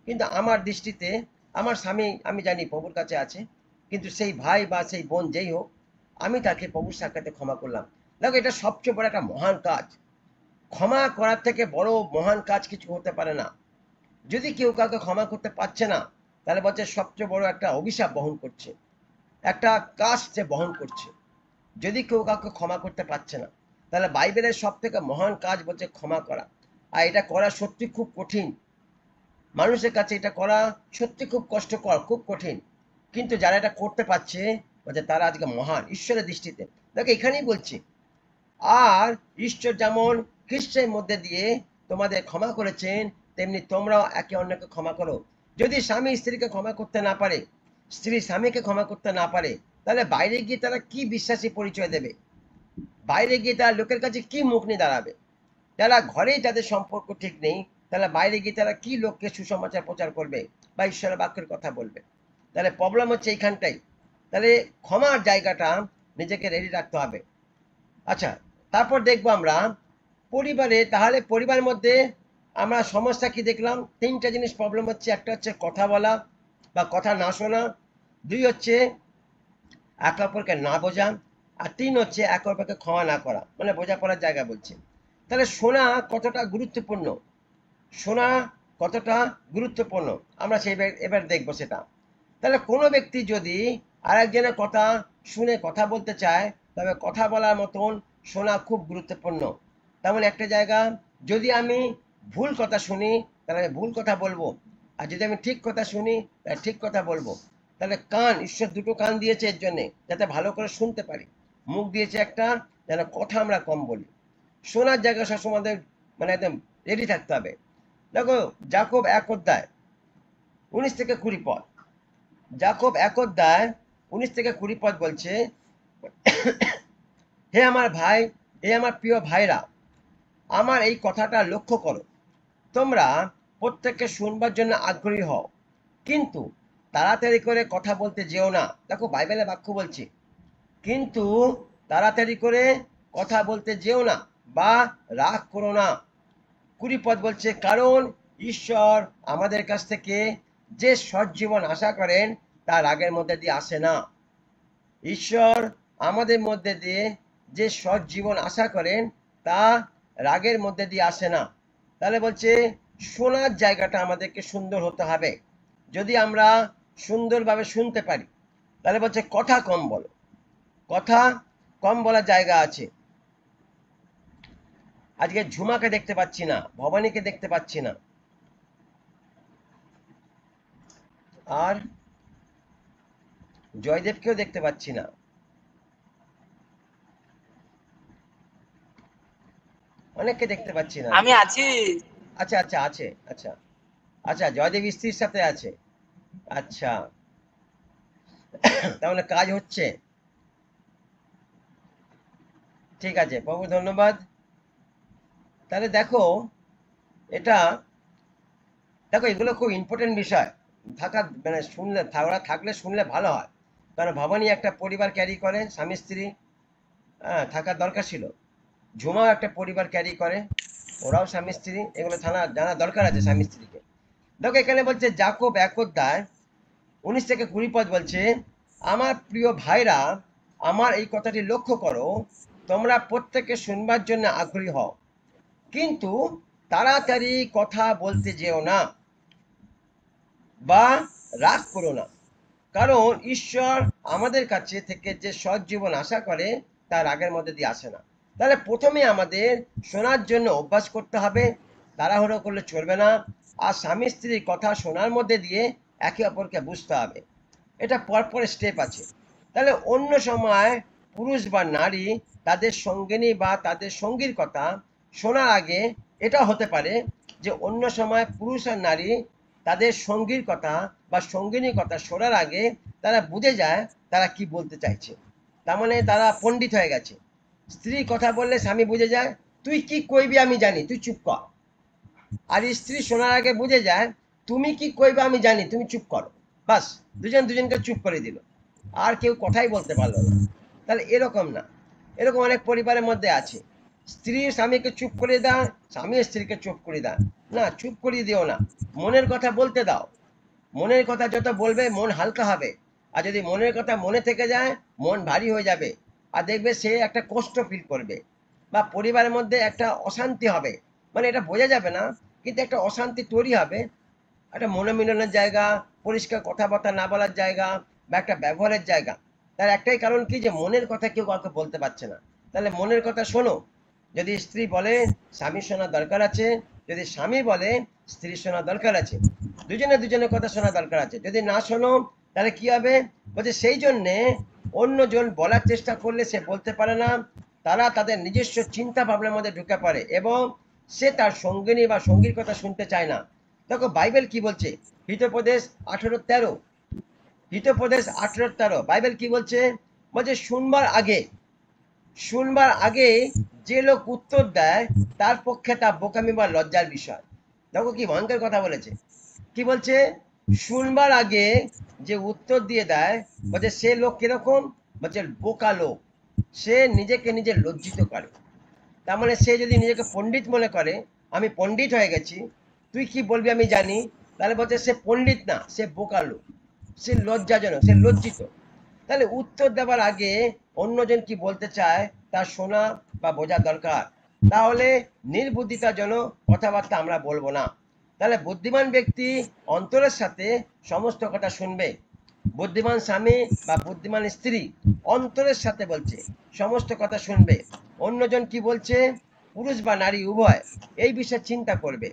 কিন্তু আমার দৃষ্টিতে আমার স্বামী আমি জানি প্রভুর কাছে আছে, কিন্তু সেই ভাই বা সেই বোন যেই হোক, আমি তাকে প্রভুর সাক্ষাতে ক্ষমা করলাম। দেখো এটা সবচেয়ে বড় একটা মহান কাজ। ক্ষমা করার থেকে বড় মহান কাজ কিছু হতে পারে না। যদি কেউ কাউকে ক্ষমা করতে পারছে না, তাহলে বলছে সবচেয়ে বড় একটা অভিশাপ বহন করছে, একটা কাজ সে বহন করছে। যদি কেউ কাউকে ক্ষমা করতে পারছে না, তাহলে বাইবেলের সব থেকে মহান কাজ বলছে ক্ষমা করা। আর এটা করা সত্যি খুব কঠিন, মানুষের কাছে এটা করা সত্যি খুব কষ্টকর, খুব কঠিন। কিন্তু যারা এটা করতে পারছে বলছে তারা আজকে মহান ঈশ্বরের দৃষ্টিতে। দেখো এখানেই বলছি, আর ঈশ্বর যেমন খ্রিস্টের মধ্যে দিয়ে তোমাদের ক্ষমা করেছেন, তেমনি তোমরাও একে অন্যকে ক্ষমা করো। যদি স্বামী স্ত্রীকে ক্ষমা করতে না পারে, স্ত্রী স্বামীকে ক্ষমা করতে না পারে, তাহলে বাইরে গিয়ে তারা কি বিশ্বাসী পরিচয় দেবে? বাইরে গিয়ে তারা লোকের কাছে কি মুখ নিয়ে দাঁড়াবে? যারা ঘরেই তাদের সম্পর্ক ঠিক নেই, তাহলে বাইরে গিয়ে তারা কি লোককে সুসমাচার প্রচার করবে বা ঈশ্বরের বাক্যের কথা বলবে? তাহলে প্রবলেম হচ্ছে এইখানটাই। তাহলে ক্ষমার জায়গাটা নিজেকে রেডি রাখতে হবে। আচ্ছা, তারপর দেখবো আমরা পরিবারে। তাহলে পরিবারের মধ্যে আমরা সমস্যা কি দেখলাম? তিনটা জিনিস প্রবলেম হচ্ছে। একটা হচ্ছে কথা বলা বা কথা না শোনা, দুই হচ্ছে একে অপরকে না বোঝা, আর তিন হচ্ছে একে অপরকে ক্ষমা না করা, মানে বোঝাপড়ার জায়গা বলছে। তাহলে শোনা কতটা গুরুত্বপূর্ণ, শোনা কতটা গুরুত্বপূর্ণ আমরা সেই এবার দেখবো সেটা। তাহলে কোনো ব্যক্তি যদি আরেকজনের কথা শুনে কথা বলতে চায়, তবে কথা বলার মতন শোনা খুব গুরুত্বপূর্ণ। তেমন একটা জায়গা, যদি আমি ভুল কথা শুনি তাহলে আমি ভুল কথা বলবো, আর যদি আমি ঠিক কথা শুনি তাহলে ঠিক কথা বলবো। তাহলে কান, ঈশ্বর দুটো কান দিয়েছে এর জন্যে, যাতে ভালো করে শুনতে পারি। মুখ দিয়েছে একটা, যেন কথা আমরা কম বলি। শোনার জায়গা সবসময় আমাদের মানে একদম রেডি থাকতে হবে। দেখো যাকব 1 অধ্যায় 19 থেকে 20 পদ, যাকব 1 অধ্যায় 19 থেকে 20 পদ বলছে, হে আমার ভাই, হে আমার প্রিয় ভাইরা, আমার এই কথাটা লক্ষ্য করো। তোমরা প্রত্যেককে শুনবার জন্য আগ্রহী হও, কিন্তু তাড়াতাড়ি করে কথা বলতে যেও না। দেখো বাইবেলের বাক্য বলছে, কিন্তু তাড়াতাড়ি করে কথা বলতে যেও না বা রাগ করো না। 20 পদ বলছে, কারণ ঈশ্বর আমাদের কাছ থেকে যে সজ্জীবন আশা করেন তা রাগের মধ্যে দিয়ে আসে না। ঈশ্বর আমাদের মধ্যে দিয়ে যে সজ্জীবন আশা করেন তা রাগের মধ্যে দিয়ে আসে না। তাহলে বলছে শোনার জায়গাটা আমাদেরকে সুন্দর হতে হবে। যদি আমরা সুন্দরভাবে শুনতে পারি। তাহলে বলছে কথা কম বলো, কথা কম বলার জায়গা আছে। আজকে ঝুমাকে দেখতে পাচ্ছি না, ভবানীকে দেখতে পাচ্ছি না, আর জয়দেবকেও দেখতে পাচ্ছি না। অনেককে দেখতে পাচ্ছি না। আমি আছি। আচ্ছা আচ্ছা আছে, আচ্ছা আচ্ছা, জয়দেব স্ত্রীর সাথে আছে। আচ্ছা, তাহলে কাজ হচ্ছে। ঠিক আছে প্রভু, ধন্যবাদ। তাহলে দেখো, এটা দেখো, এগুলো খুব ইম্পর্টেন্ট বিষয়। থাকা মানে শুনলে, ওরা থাকলে শুনলে ভালো হয়। কারণ ভবানী একটা পরিবার ক্যারি করে, স্বামী স্ত্রী, হ্যাঁ, থাকার দরকার ছিল। ঝুমাও একটা পরিবার ক্যারি করে, ওরাও স্বামী স্ত্রী, এগুলো জানা দরকার আছে স্বামী স্ত্রীকে। দেখো এখানে বলছে যাকব ১ অধ্যায় ১৯ থেকে ২০ পদ বলছে, আমার প্রিয় ভাইরা, আমার এই কথাটি লক্ষ্য করো, তোমরা প্রত্যেকে শুনবার জন্য আগ্রহী হও, কিন্তু তাড়াতাড়ি কথা বলতে যেও না বা রাগ করো না, কারণ ঈশ্বর আমাদের কাছে থেকে যে সৎ জীবন আশা করে তা রাগের মধ্যে দিয়ে আসে না। তাহলে প্রথমে আমাদের শোনার জন্য অভ্যাস করতে হবে, তাড়াহুড়ো করলে চলবে না। আর স্বামী স্ত্রীর কথা শোনার মধ্যে দিয়ে একে অপরকে বুঝতে হবে। এটা পরপর স্টেপ আছে। তাহলে অন্য সময় পুরুষ বা নারী তাদের সঙ্গিনী বা তাদের সঙ্গীর কথা শোনার আগে এটা হতে পারে যে অন্য সময় পুরুষ আর নারী তাদের সঙ্গীর কথা বা সঙ্গিনীর কথা শোনার আগে তারা বুঝে যায় তারা কি বলতে চাইছে। তার মানে তারা পণ্ডিত হয়ে গেছে। স্ত্রী কথা বললে স্বামী বুঝে যায় তুই কি কইবি আমি জানি, তুই চুপ কর। আর স্ত্রী শোনার আগে বুঝে যায় তুমি কি কইবে আমি জানি, তুমি চুপ করো। বাস, দুজন দুজনকে চুপ করে দিল, আর কেউ কথাই বলতে পারলো না। তাহলে এরকম না, এরকম অনেক পরিবারের মধ্যে আছে। স্ত্রী স্বামীকে চুপ করে দেয়, স্বামী স্ত্রীকে চুপ করে দেয়। না, চুপ করিয়ে দিও না, মনের কথা বলতে দাও। মনের কথা যত বলবে মন হালকা হবে। আর যদি মনের কথা মনে থেকে যায় মন ভারী হয়ে যাবে, আর দেখবে সে একটা কষ্ট ফিল করবে, বা পরিবারের মধ্যে একটা অশান্তি হবে। মানে এটা বোঝা যাবে না, কিন্তু একটা অশান্তি তৈরি হবে, একটা মনোমিলনের জায়গা, পরিষ্কার কথাবার্তা না বলার জায়গা, বা একটা ব্যবহারের জায়গা। তার একটাই কারণ কি, যে মনের কথা কেউ কাউকে বলতে পারছে না। তাহলে মনের কথা শোনো। যদি স্ত্রী বলে স্বামী শোনা দরকার আছে, যদি স্বামী বলে স্ত্রী শোনা দরকার আছে, দুজনে দুজনের কথা শোনা দরকার আছে। যদি না শোনো তাহলে কি হবে, বলছে সেই জন্যে অন্যজন বলার চেষ্টা করলে সে বলতে পারে না, তারা তাদের নিজস্ব চিন্তা ভাবনার মধ্যে ঢুকে পড়ে এবং সে তার সঙ্গিনী বা সঙ্গীর কথা শুনতে চায় না। দেখো বাইবেল কি বলছে, হিতোপদেশ 18:13, হিতোপদেশ 18:13, বাইবেল কি বলছে, বলছে শুনবার আগে যে লোক উত্তর দেয় তার পক্ষে তা বোকামি বা লজ্জার বিষয়। দেখো কি ভয়ঙ্কর কথা বলেছে। কি বলছে, শুনবার আগে যে উত্তর দিয়ে দেয়, বলছে সে লোক কিরকম, বলছে বোকা লোক, সে নিজেকে নিজে লজ্জিত করে। তার মানে সে যদি নিজেকে পণ্ডিত মনে করে, আমি পণ্ডিত হয়ে গেছি, তুই কি বলবি আমি জানি, তাহলে বলছে সে পণ্ডিত না, সে বোকা লোক, সে লজ্জাজনক, সে লজ্জিত। তাহলে উত্তর দেওয়ার আগে অন্যজন কি বলতে চায় তা শোনা বা বোঝা দরকার। তাহলে নির্বুদ্ধিতার জন্য কথাবার্তা আমরা বলবো না। তাহলে বুদ্ধিমান ব্যক্তি অন্তরের সাথে সমস্ত কথা শুনবে। বুদ্ধিমান স্বামী বা বুদ্ধিমান স্ত্রী অন্তরের সাথে বলছে, সমস্ত কথা শুনবে। অন্যজন কি বলছে, পুরুষ বা নারী উভয় এই বিষয়ে চিন্তা করবে।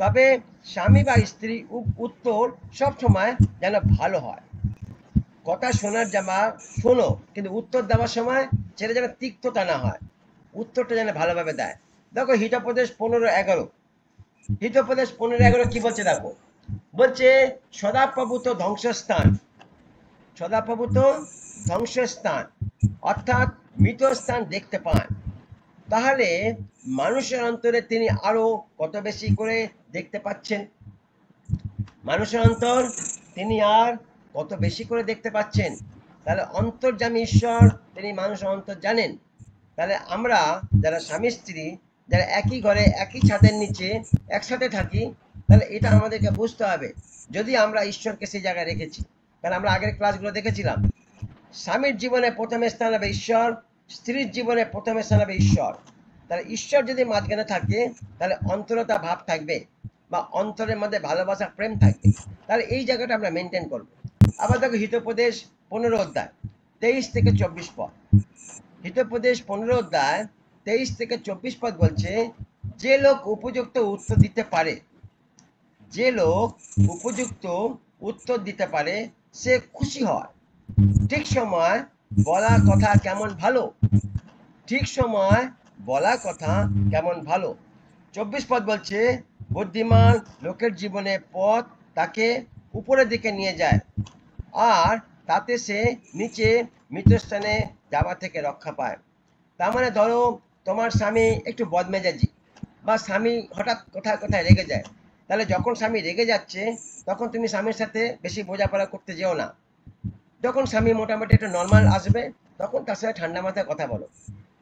তবে স্বামী বা স্ত্রী উত্তর সবসময় যেন ভালো হয়। কথা শোনার জামা শোনো, কিন্তু উত্তর দেওয়ার সময় সেটা যেন তিক্ততা না হয়, উত্তরটা যেন ভালোভাবে দেয়। দেখো হিতোপদেশ 15:11, হিতোপদেশ 15:11 কি বলছে দেখো, বলছে সদাপ্রভুত ধ্বংসস্থান, সদাপ্রভুত ধ্বংসস্থান অর্থাৎ মৃত স্থান দেখতে পান, তাহলে মানুষের অন্তরে তিনি আরো কত বেশি করে দেখতে পাচ্ছেন। মানুষের অন্তর তিনি আর কত বেশি করে দেখতে পাচ্ছেন। তাহলে অন্তর্যামী ঈশ্বর তিনি মানুষের অন্তর জানেন। তাহলে আমরা যারা স্বামী স্ত্রী, যারা একই ঘরে একই ছাদের নিচে একসাথে থাকি, তাহলে এটা আমাদেরকে বুঝতে হবে যদি আমরা ঈশ্বরকে সেই জায়গায় রেখেছি। কারণ আমরা আগের ক্লাসগুলো দেখেছিলাম, স্বামীর জীবনে প্রথমে স্থান হবে ঈশ্বর, স্ত্রীর জীবনে প্রথমে স্থান হবে ঈশ্বর। তাহলে ঈশ্বর যদি মাঝখানে থাকে তাহলে অন্তরতা ভাব থাকবে, বা অন্তরের মধ্যে ভালোবাসা প্রেম থাকবে। তাহলে এই জায়গাটা আমরা মেনটেন করবো। আবার দেখো হিতোপদেশ 15 অধ্যায় 23 থেকে 24 পদ। হিতোপদেশ 15 অধ্যায় 23 থেকে 24 পদ বলছে, যে লোক উপযুক্ত উত্তর দিতে পারে, যে লোক উপযুক্ত উত্তর দিতে পারে সে খুশি হয়। ঠিক সময় বলা কথা কেমন ভালো, ঠিক সময় বলা কথা কেমন ভালো। 24 পদ বলছে, বুদ্ধিমান লোকের জীবনে পথ তাকে উপরের দিকে নিয়ে যায়, আর তাতে সে নিচে মৃতস্থানে যাওয়া থেকে রক্ষা পায়। তার মানে ধরো তোমার স্বামী একটু বদমেজাজি, বা স্বামী হঠাৎ কোথায় কোথায় রেগে যায়, তাহলে যখন স্বামী রেগে যাচ্ছে তখন তুমি স্বামীর সাথে বেশি বোঝাপড়া করতে যেও না। যখন স্বামী মোটামুটি একটু নর্মাল আসবে তখন তার সাথে ঠান্ডা মাথায় কথা বলো।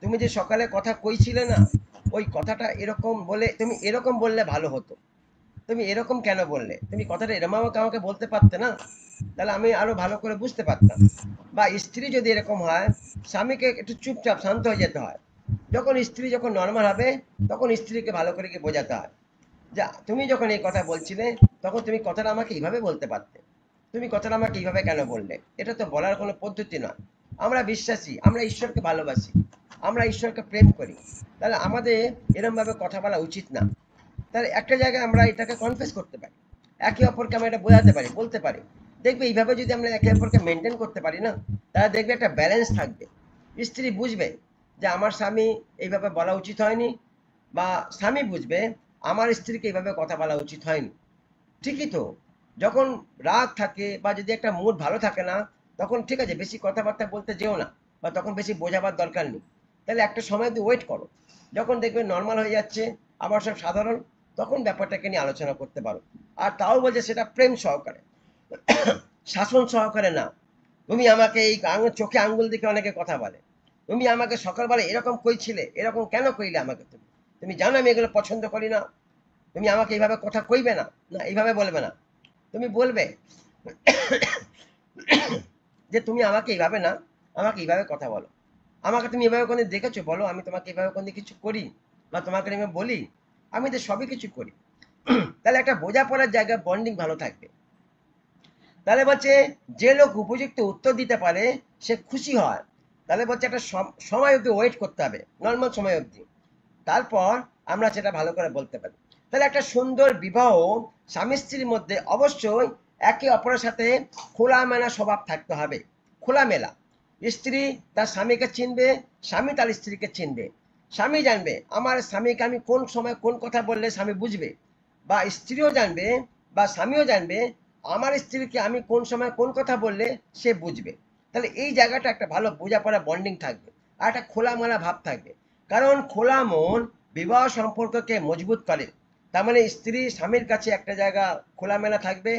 তুমি যে সকালে কথা কইছিলে না, ওই কথাটা এরকম বলে, তুমি এরকম বললে ভালো হতো, তুমি এরকম কেন বললে, তুমি কথাটা এরকম আমাকে বলতে পারতে না, তাহলে আমি আরো ভালো করে বুঝতে পারতাম। বা স্ত্রী যদি এরকম হয়, স্বামীকে একটু চুপচাপ শান্ত হয়ে যেতে হয়। যখন স্ত্রী যখন নর্মাল হবে তখন স্ত্রীকে ভালো করে কি বোঝাতে হয়, যা তুমি যখন এই কথা বলছিলে তখন তুমি কথাটা আমাকে এইভাবে বলতে পারতে, তুমি কথাটা আমাকে এইভাবে কেন বললে, এটা তো বলার কোনো পদ্ধতি নয়। আমরা বিশ্বাসী, আমরা ঈশ্বরকে ভালোবাসি, আমরা ঈশ্বরকে প্রেম করি, তাহলে আমাদের এরম ভাবে কথা বলা উচিত না। তাহলে একটা জায়গায় আমরা এটাকে কনফেস করতে পারি, একে অপরকে আমরা এটা বোঝাতে পারি, বলতে পারি। দেখবে এইভাবে যদি আমরা একে অপরকে মেনটেন করতে পারি না, তাহলে দেখবে একটা ব্যালেন্স থাকবে। স্ত্রী বুঝবে যে আমার স্বামী এইভাবে বলা উচিত হয়নি, বা স্বামী বুঝবে আমার স্ত্রীকে এইভাবে কথা বলা উচিত হয়নি। ঠিকই তো, যখন রাগ থাকে বা যদি একটা মুড ভালো থাকে না, তখন ঠিক আছে বেশি কথাবার্তা বলতে যেও না, বা তখন বেশি বোঝাবার দরকার নেই। তাহলে একটা সময় দিয়ে ওয়েট করো, যখন দেখবে নর্মাল হয়ে যাচ্ছে, আবার সব সাধারণ, তখন ব্যাপারটাকে নিয়ে আলোচনা করতে পারো। আর তাও বলছে সেটা প্রেম সহকারে, শাসন সহকারে না। তুমি আমাকে এই চোখে আঙ্গুল দিকে অনেকে কথা বলে, তুমি আমাকে সকালবেলা এরকম কইছিলে, এরকম কেন কইলে আমাকে, তুমি তুমি জানো আমি এগুলো পছন্দ করি না, তুমি আমাকে এইভাবে কথা কইবে না, না এইভাবে বলবে না। তুমি বলবে যে তুমি আমাকে এইভাবে না, আমাকে এইভাবে কথা বলো, আমাকে তুমি এভাবে কোনদিন দেখেছো বলো, আমি তোমাকে এভাবে কোনদিন কিছু করি, বা তোমাকে আমি বলি, আমি তো সবই কিছু করি। তাহলে একটা বোঝাপড়ার জায়গা, বন্ডিং ভালো থাকবে। তাহলে বলছে, যে লোক উপযুক্ত উত্তর দিতে পারে সে খুশি হয়। তাহলে বলছে একটা সময় অবধি ওয়েট করতে হবে, নর্মাল সময় অবধি, তারপর আমরা সেটা ভালো করে বলতে পারি। তাহলে একটা সুন্দর বিবাহ, স্বামী স্ত্রীর মধ্যে অবশ্যই একে অপরের সাথে খোলামেলা স্বভাব থাকতে হবে। খোলামেলা, স্ত্রী তার স্বামীকে চিনবে, স্বামী তার স্ত্রীকে চিনবে, স্বামী জানবে আমার স্বামীকে আমি কোন সময় কোন কথা বললে স্বামী বুঝবে, বা স্ত্রীও জানবে বা স্বামীও জানবে আমার স্ত্রীকে আমি কোন সময় কোন কথা বললে সে বুঝবে। তাহলে এই জায়গাটা একটা ভালো বোঝাপড়া, বন্ডিং থাকবে, আর একটা খোলামেলা ভাব থাকবে। কারণ খোলা মন বিবাহ সম্পর্ককে মজবুত করে। তার মানে স্ত্রী স্বামীর কাছে একটা জায়গা খোলামেলা থাকবে,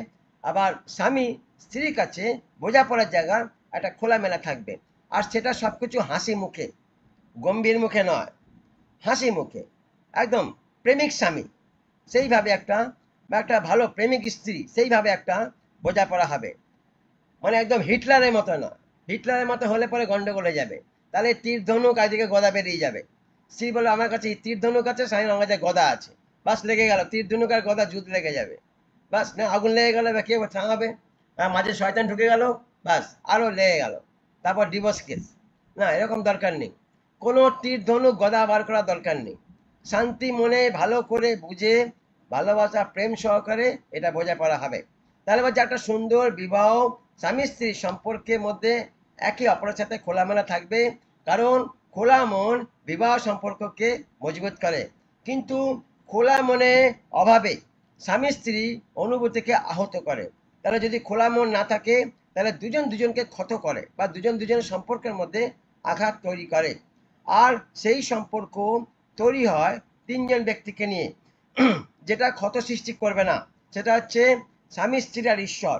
আবার স্বামী স্ত্রীর কাছে বোঝাপড়ার জায়গা একটা খোলামেলা থাকবে। আর সেটা সবকিছু হাসি মুখে, গম্ভীর মুখে নয়, হাসি মুখে, একদম প্রেমিক স্বামী সেইভাবে একটা, বা একটা ভালো প্রেমিক স্ত্রী সেইভাবে একটা বোঝাপড়া হবে। মানে একদম হিটলারের মতো না, হিটলারের মতো হলে পরে গন্ডগোল হয়ে যাবে। তাহলে তীর ধনুক একদিকে গদা বেরিয়ে যাবে, স্ত্রী বলে আমার কাছে তীর ধনুক আছে, স্বামী আমার কাছে গদা আছে, বাস লেগে গেল, তীর ধনুক আর গদা যুদ্ধ লেগে যাবে, বাস না আগুন লেগে গেল, বা কেউ থামাবে, মাঝে শয়তান ঢুকে গেল, বাস আরো লেগে গেল, তারপর ডিভোর্স কেস। না, এরকম দরকার নেই, কোনো তীর ধনুক গদা বার করার দরকার নেই। শান্তি মনে ভালো করে বুঝে, ভালোবাসা প্রেম সহকারে এটা বোঝাপড়া হবে। তাহলে বলছে একটা সুন্দর বিবাহ স্বামী স্ত্রী সম্পর্কের মধ্যে একে অপরের সাথে খোলামেলা থাকবে, কারণ খোলা মন বিবাহ সম্পর্ককে মজবুত করে। কিন্তু খোলা মনে অভাবে স্বামী স্ত্রী অনুভূতিকে আহত করে। তাহলে যদি খোলা মন না থাকে, তাহলে দুজন দুজনকে ক্ষত করে, বা দুজন দুজনের সম্পর্কের মধ্যে আঘাত তৈরি করে। আর সেই সম্পর্ক তৈরি হয় তিনজন ব্যক্তিকে নিয়ে, যেটা ক্ষত সৃষ্টি করবে না, সেটা হচ্ছে স্বামী স্ত্রী আর ঈশ্বর,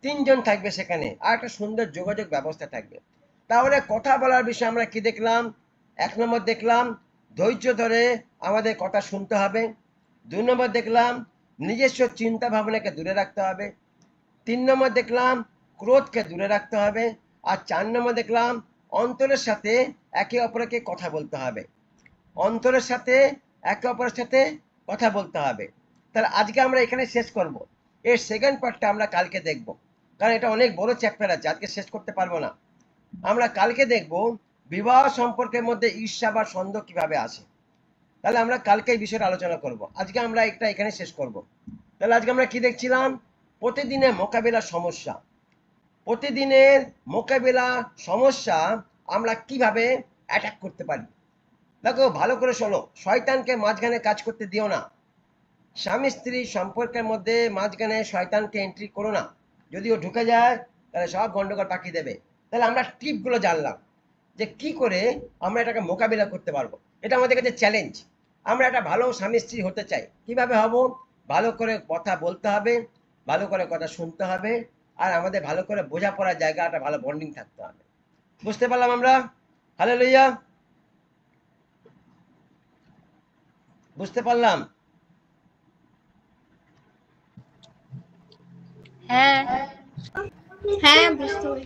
তিনজন থাকবে সেখানে, আর একটা সুন্দর যোগাযোগ ব্যবস্থা থাকবে। তাহলে কথা বলার বিষয়ে আমরা কি দেখলাম? 1 নম্বর দেখলাম ধৈর্য ধরে আমাদের কথা শুনতে হবে। 2 নম্বর দেখলাম নিজস্ব চিন্তা ভাবনাকে দূরে রাখতে হবে। 3 নম্বর দেখলাম ক্রোধকে দূরে রাখতে হবে। আর 4 নম্বর দেখলাম অন্তরের সাথে একে অপরকে কথা বলতে হবে, অন্তরের সাথে একে অপরের সাথে কথা বলতে হবে। তাহলে আজকে আমরা এখানে শেষ করব, এর সেকেন্ড পার্টটা আমরা কালকে দেখব। কারণ এটা অনেক বড় চ্যাপ্টার আছে, আজকে শেষ করতে পারবো না। আমরা কালকে দেখব বিবাহ সম্পর্কের মধ্যে ঈর্ষা বা সন্দেহ কিভাবে আসে। তাহলে আমরা কালকে এই বিষয়ে আলোচনা করব, আজকে আমরা একটা এখানে শেষ করব। তাহলে আজকে আমরা কি দেখছিলাম? প্রতিদিনের মোকাবিলা সমস্যা। প্রতিদিনের মোকাবিলা সমস্যা আমরা কিভাবে অ্যাটাক করতে পারি। দেখো ভালো করে শোনো, শয়তানকে মাঝখানে কাজ করতে দিও না। স্বামী স্ত্রী সম্পর্কের মধ্যে মাঝখানে শয়তানকে এন্ট্রি করো না। যদি ও ঢুকে যায় তাহলে সব গন্ডগোল পাকিয়ে দেবে। তাহলে আমরা টিপগুলো জানলাম যে কি করে আমরা এটাকে মোকাবিলা করতে পারবো। এটা আমাদের কাছে চ্যালেঞ্জ। আমরা একটা ভালো স্বামী স্ত্রী হতে চাই, কিভাবে হব? ভালো করে কথা বলতে হবে, ভালো করে কথা শুনতে হবে, আর আমাদের ভালো করে বোঝাপড়ার জায়গা একটা ভালো বন্ডিং থাকতে হবে। বুঝতে পারলাম আমরা? হালেলুয়া, বুঝতে পারলাম? হ্যাঁ হ্যাঁ বুঝতে পারি।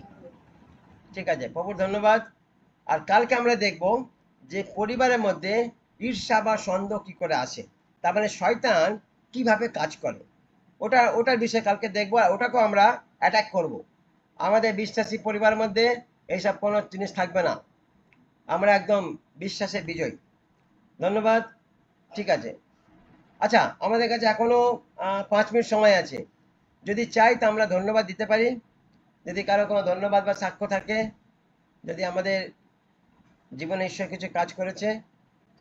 ঠিক আছে, প্রভুর ধন্যবাদ। আর কালকে আমরা দেখব যে পরিবারের মধ্যে ঈর্ষা বা সন্দেহ কি করে আসে, তার মানে শয়তান কিভাবে কাজ করে, ওটার বিষয়ে কালকে দেখবো। আর ওটাকেও আমরা অ্যাটাক করব। আমাদের বিশ্বাসী পরিবারের মধ্যে এইসব কোনো জিনিস থাকবে না। আমরা একদম বিশ্বাসের বিজয়। ধন্যবাদ। ঠিক আছে, আচ্ছা আমাদের কাছে এখনো 5 মিনিট সময় আছে। যদি চাই তো আমরা ধন্যবাদ দিতে পারি, যদি কারো কোনো ধন্যবাদ বা সাক্ষ্য থাকে, যদি আমাদের জীবনে ঈশ্বর কিছু কাজ করেছে,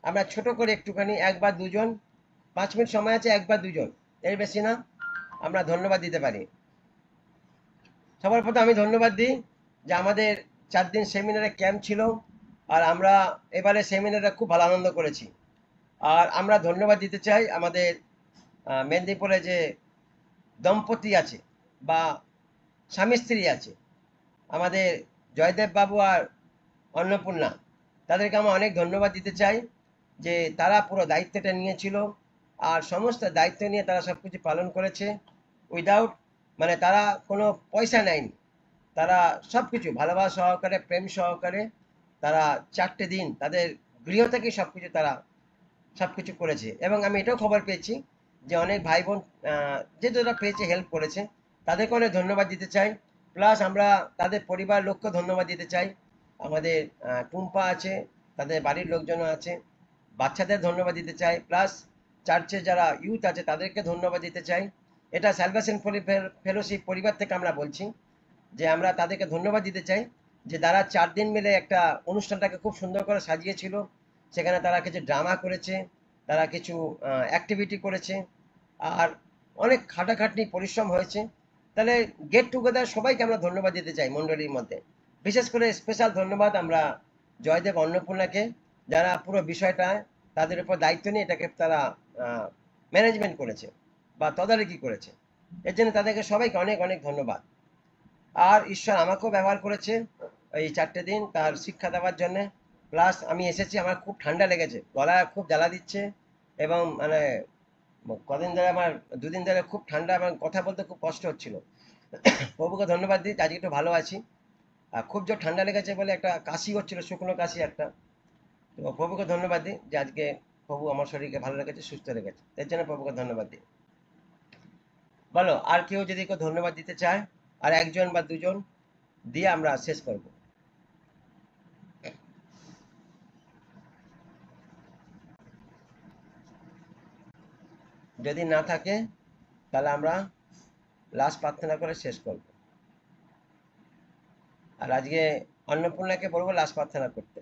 আমরা ছোট করে একটুখানি 1 বা 2 জন, 5 মিনিট সময় আছে, 1 বা 2 জন, এর বেশি না, আমরা ধন্যবাদ দিতে পারি। সবার প্রথমে আমি ধন্যবাদ দিই যে আমাদের 4 দিন সেমিনারে ক্যাম্প ছিল, আর আমরা এবারে সেমিনারে খুব ভালো আনন্দ করেছি। আর আমরা ধন্যবাদ দিতে চাই আমাদের মেদিনীপুরে যে দম্পতি আছে বা স্বামী স্ত্রী আছে, আমাদের জয়দেব বাবু আর অন্নপূর্ণা, তাদেরকে আমরা অনেক ধন্যবাদ দিতে চাই যে তারা পুরো দায়িত্বটা নিয়েছিল, আর সমস্ত দায়িত্ব নিয়ে তারা সব কিছু পালন করেছে উইদাউট, মানে তারা কোনো পয়সা নেয়নি। তারা সব কিছু ভালোবাসা সহকারে, প্রেম সহকারে তারা 4টে দিন তাদের গৃহ থেকে সব কিছু তারা সব কিছু করেছে। এবং আমি এটাও খবর পেয়েছি যে অনেক ভাই বোন যে যারা পেয়েছে হেল্প করেছে, তাদেরকে অনেক ধন্যবাদ দিতে চাই। প্লাস আমরা তাদের পরিবার লোককে ধন্যবাদ দিতে চাই। আমাদের টুম্পা আছে, তাদের বাড়ির লোকজনও আছে, বাচ্চাদের ধন্যবাদ দিতে চাই। প্লাস চার্চে যারা ইউথ আছে তাদেরকে ধন্যবাদ দিতে চাই। এটা স্যালভেশন ফেলোশিপ পরিবার থেকে আমরা বলছি যে আমরা তাদেরকে ধন্যবাদ দিতে চাই যে তারা 4 দিন মিলে একটা অনুষ্ঠানটাকে খুব সুন্দর করে সাজিয়েছিল। সেখানে তারা কিছু ড্রামা করেছে, তারা কিছু অ্যাক্টিভিটি করেছে, আর অনেক খাটাখাটনি পরিশ্রম হয়েছে। তাহলে গেট টুগেদার সবাইকে আমরা ধন্যবাদ দিতে চাই মণ্ডলীর মধ্যে। বিশেষ করে স্পেশাল ধন্যবাদ আমরা জয়দেব অন্নপূর্ণাকে, যারা পুরো বিষয়টা তাদের উপর দায়িত্ব নিয়ে এটাকে তারা ম্যানেজমেন্ট করেছে বা তদারকি করেছে। এর জন্য তাদেরকে সবাইকে অনেক অনেক ধন্যবাদ। আর ঈশ্বর আমাকেও ব্যবহার করেছে এই 4টে দিন তার শিক্ষা দেওয়ার জন্য। প্লাস আমি এসেছি, আমার খুব ঠান্ডা লেগেছে, গলা খুব জ্বালা দিচ্ছে, এবং মানে কদিন ধরে আমার 2 দিন ধরে খুব ঠান্ডা এবং কথা বলতে খুব কষ্ট হচ্ছিল। প্রভুকে ধন্যবাদ দিই আজকে একটু ভালো আছি। আর খুব জোর ঠান্ডা লেগেছে বলে একটা কাশি হচ্ছিল, শুকনো কাশি একটা। তো প্রভুকে ধন্যবাদ দিই যে আজকে প্রভু আমার শরীরকে ভালো রেখেছে, সুস্থ রেখেছে, এর জন্য প্রভুকে ধন্যবাদ দিই। বলো আর কেউ যদি কেউ ধন্যবাদ দিতে চায়, আর 1 জন বা 2 জন দিয়ে আমরা শেষ করব। যদি না থাকে তাহলে আমরা লাস্ট প্রার্থনা করে শেষ করব। আর আজকে অন্নপূর্ণাকে বলবো লাস্ট প্রার্থনা করতে।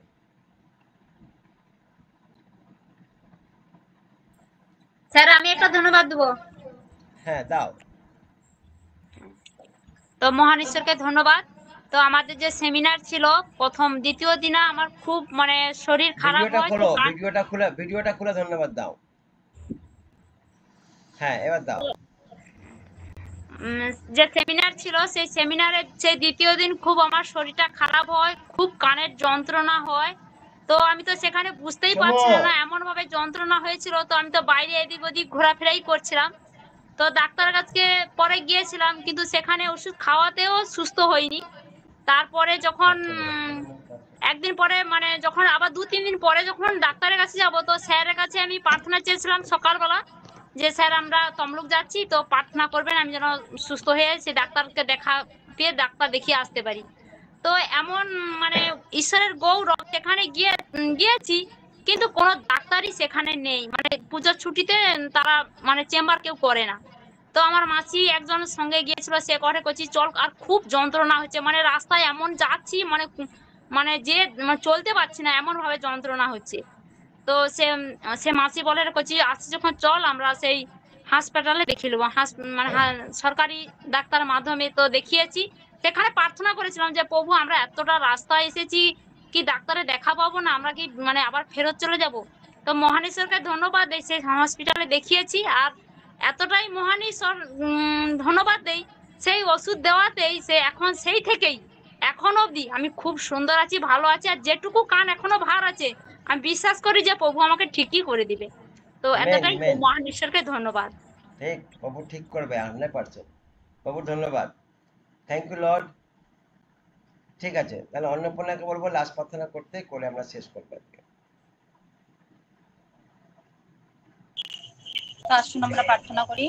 স্যার আমি একটা ধন্যবাদ দেবো। হ্যাঁ দাও। তো মহান ঈশ্বরকে ধন্যবাদ। তো আমাদের যে সেমিনার ছিল প্রথম দ্বিতীয় দিনে আমার খুব মানে শরীর খারাপ ভিডিওটা হয়, খোলো, ভিডিওটা খুলে ধন্যবাদ দাও। হ্যাঁ এবার দাও। যে সেমিনার ছিল সেই সেমিনারে সেই দ্বিতীয় দিন খুব আমার শরীরটা খারাপ হয়, খুব কানের যন্ত্রণা হয়। তো আমি তো সেখানে বুঝতেই শোনো, পারছিলাম না, এমন ভাবে যন্ত্রণা হয়েছিল। তো আমি তো বাইরে এদিক ওদিক ঘোরাফেরাই করছিলাম। তো ডাক্তারের কাছে পরে গিয়েছিলাম, কিন্তু সেখানে ওষুধ খাওয়াতেও সুস্থ হইনি। তারপরে যখন একদিন পরে মানে যখন আবার 2-3 দিন পরে যখন ডাক্তারের কাছে যাব, তো স্যারের কাছে আমি প্রার্থনা চেয়েছিলাম সকালবেলা যে স্যার আমরা তমলুক যাচ্ছি, তো প্রার্থনা করবেন আমি যেন সুস্থ হয়ে সে ডাক্তারকে পেয়ে ডাক্তার দেখিয়ে আসতে পারি। তো এমন মানে ঈশ্বরের গৌরব, সেখানে গিয়েছি কিন্তু কোনো ডাক্তারই সেখানে নেই, মানে পুজোর ছুটিতে তারা মানে চেম্বার কেউ করে না। তো আমার মাসি একজনের সঙ্গে গিয়েছিল, সে করে করছি চল, আর খুব যন্ত্রণা হচ্ছে, মানে রাস্তায় এমন যাচ্ছি মানে মানে যে মানে চলতে পারছি না, এমন ভাবে যন্ত্রণা হচ্ছে। তো সে মাসি বলে করছি আসছি যখন চল আমরা সেই হাসপাতালে দেখিয়ে নেবো, মানে সরকারি ডাক্তার মাধ্যমে। তো দেখিয়েছি, সেখানে প্রার্থনা করেছিলাম যে প্রভু আমরা এতটা রাস্তা এসেছি, কি ডাক্তারে দেখা পাবো না, আমরা কি মানে আবার ফেরত চলে যাব। তো মহানেশ্বরকে ধন্যবাদ দেই, সেই হসপিটালে দেখিয়েছি। আর এতটাই মহানেশ্বর ধন্যবাদ দেই, সেই ওষুধ দেওয়াতেই সে এখন সেই থেকেই এখন অবধি আমি খুব সুন্দর আছি, ভালো আছি। আর যেটুকু কান এখনো ভার আছে, আমি বিশ্বাস করি যে প্রভু আমাকে ঠিকই করে দিবে। তো এতটাই মহান ঈশ্বরকে ধন্যবাদ। ঠিক, প্রভু ঠিক করবে 100%। প্রভু ধন্যবাদ, থ্যাংক ইউ লর্ড। ঠিক আছে, তাহলে অন্নপূর্ণাকে বলবো লাস্ট প্রার্থনা করতে, করে আমরা শেষ করবো আজকে। আসুন আমরা প্রার্থনা করি।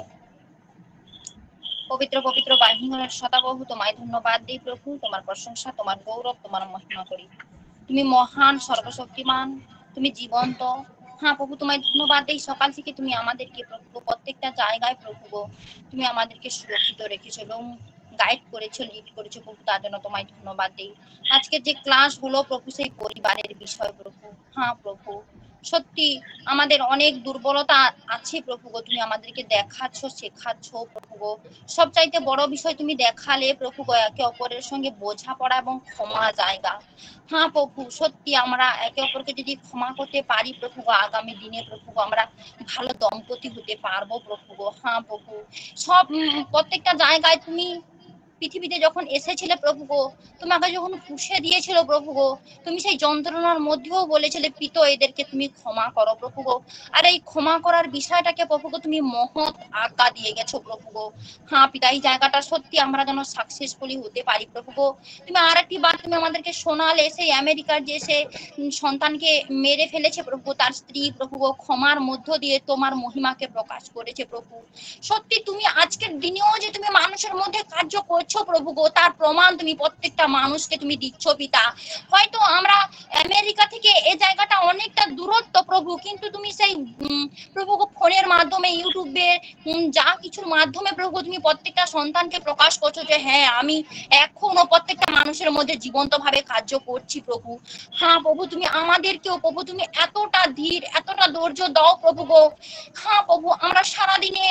পবিত্র পবিত্র বাহিনীর সদাপ্রভু, তোমায় ধন্যবাদ দিই প্রভু, তোমার প্রশংসা, তোমার গৌরব, তোমার মহিমা করি। তুমি মহান, সর্বশক্তিমান, তুমি জীবন্ত। হ্যাঁ প্রভু, তোমায় ধন্যবাদ দিই, সকাল থেকে তুমি আমাদেরকে প্রভু প্রত্যেকটা জায়গায় প্রভু তুমি আমাদেরকে সুরক্ষিত রেখেছো এবং গাইড করেছো, লিড করেছো প্রভু, তার জন্য তোমায় ধন্যবাদ দিই। আজকে যে ক্লাস হলো প্রভু, সেই পরিবারের বিষয় প্রভু। হ্যাঁ প্রভু, সত্যি আমাদের অনেক দুর্বলতা আছে প্রভু গো, তুমি আমাদেরকে দেখাচ্ছ, শেখাচ্ছ প্রভু গো। সবচাইতে বড় বিষয় তুমি দেখালে প্রভু গো, একে অপরের সঙ্গে বোঝাপড়া এবং ক্ষমা জায়গা। হ্যাঁ প্রভু, সত্যি আমরা একে অপরকে যদি ক্ষমা করতে পারি প্রভু গো, আগামী দিনে প্রভু গো আমরা ভালো দম্পতি হতে পারবো প্রভু গো। হ্যাঁ প্রভু, সব প্রত্যেকটা জায়গায় তুমি পৃথিবীতে যখন এসেছিলে প্রভু গো, তোমাকে যখন পুষে দিয়েছিল প্রভু গো, তুমি সেই যন্ত্রণার মধ্যেও বলেছিলে পিতো এদেরকে তুমি ক্ষমা করো প্রভু গো। আর এই ক্ষমা করার বিষয়টাকে প্রভু গো তুমি মহৎ আজ্ঞা দিয়ে গেছো প্রভু গো। হ্যাঁ পিতা, এই জায়গাটা সত্যি আমরা যেন সাকসেসফুলি হতে পারি প্রভু গো। তুমি আর একটি বার তুমি আমাদেরকে শোনালে সেই আমেরিকার যে সে সন্তানকে মেরে ফেলেছে প্রভু, তার স্ত্রী প্রভু গো ক্ষমার মধ্য দিয়ে তোমার মহিমাকে প্রকাশ করেছে প্রভু। সত্যি তুমি আজকের দিনেও যে তুমি মানুষের মধ্যে কার্য করছো প্রভু গো, তার প্রমাণ তুমি প্রত্যেকটা মানুষকে তুমি দিচ্ছ পিতা। হয়তো আমরা আমেরিকা থেকে এই জায়গাটা অনেকটা দূরত্ব প্রভু, কিন্তু তুমি সেই প্রভু গো ফোনের মাধ্যমে, ইউটিউবে যা কিছুর মাধ্যমে প্রভু তুমি প্রত্যেকটা সন্তানকে প্রকাশ করছো যে হ্যাঁ আমি এখনো প্রত্যেকটা মানুষের মধ্যে জীবন্ত ভাবে কার্য করছি প্রভু। হ্যাঁ প্রভু, তুমি আমাদেরকেও প্রভু তুমি এতটা ধীর, এতটা ধৈর্য দাও প্রভু গো। হ্যাঁ প্রভু, আমরা সারাদিনে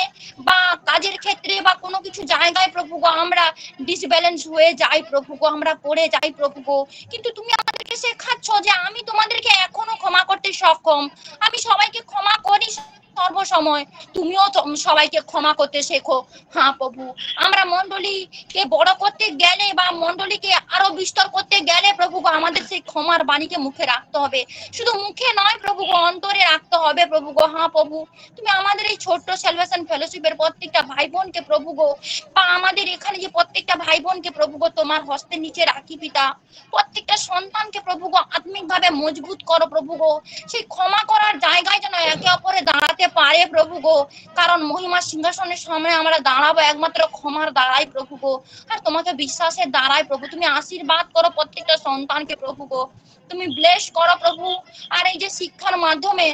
বা কাজের ক্ষেত্রে বা কোনো কিছু জায়গায় প্রভু গো আমরা ডিসব্যালেন্স হয়ে যাই প্রভু গো, আমরা পড়ে যাই প্রভু গো, কিন্তু তুমি আমাদেরকে শেখাচ্ছ যে আমি তোমাদেরকে এখনো ক্ষমা করতে সক্ষম, আমি সবাইকে ক্ষমা করি সর্বসময়, তুমিও সবাইকে ক্ষমা করতে শেখো। হ্যাঁ প্রভু, আমরা মন্ডলীকে বড় করতে গেলে বা মন্ডলীকে আরো বিস্তার করতে গেলে প্রভু গো আমাদের সেই ক্ষমার বাণীকে মুখে রাখতে হবে, শুধু মুখে নয় প্রভু গো, অন্তরে রাখতে হবে প্রভু গো। হ্যাঁ প্রভু, তুমি আমাদের এই ছোট্ট সেলিব্রেশন ফেলোশিপের প্রত্যেকটা ভাই বোনকে প্রভু গো, বা আমাদের এখানে যে প্রত্যেকটা ভাই বোনকে প্রভু গো তোমার হস্তের নিচে রাখি পিতা। প্রত্যেকটা সন্তানকে প্রভু গো আত্মিক ভাবে মজবুত করো প্রভু গো, সেই ক্ষমা করার জায়গায় যেন একে অপরে দাঁড়াতে পারে প্রভু গো, কারণ মহিমা সিংহাসনের সামনে আমরা দাঁড়াবো একমাত্র ক্ষমার দ্বারাই প্রভু গো, আর তোমাকে বিশ্বাসের দ্বারাই প্রভু। তুমি আশীর্বাদ করো প্রত্যেকটা সন্তানকে প্রভু গো, তুমি ব্লেস করো প্রভু। আর এই যে শিক্ষার মাধ্যমে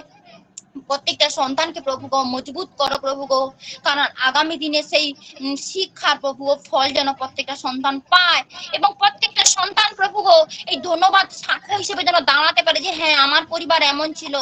প্রত্যেকটা সন্তানকে প্রভু গো মজবুত করো প্রভু গো, কারণ আগামী দিনে সেই শিক্ষার প্রভু গো ফল যেন প্রত্যেকটা সন্তান পায়, এবং প্রত্যেকটা সন্তান প্রভু গো এই ধন্যবাদ সাক্ষ্য হিসেবে যেন দাঁড়াতে পারে যে হ্যাঁ আমার পরিবার এমন ছিল,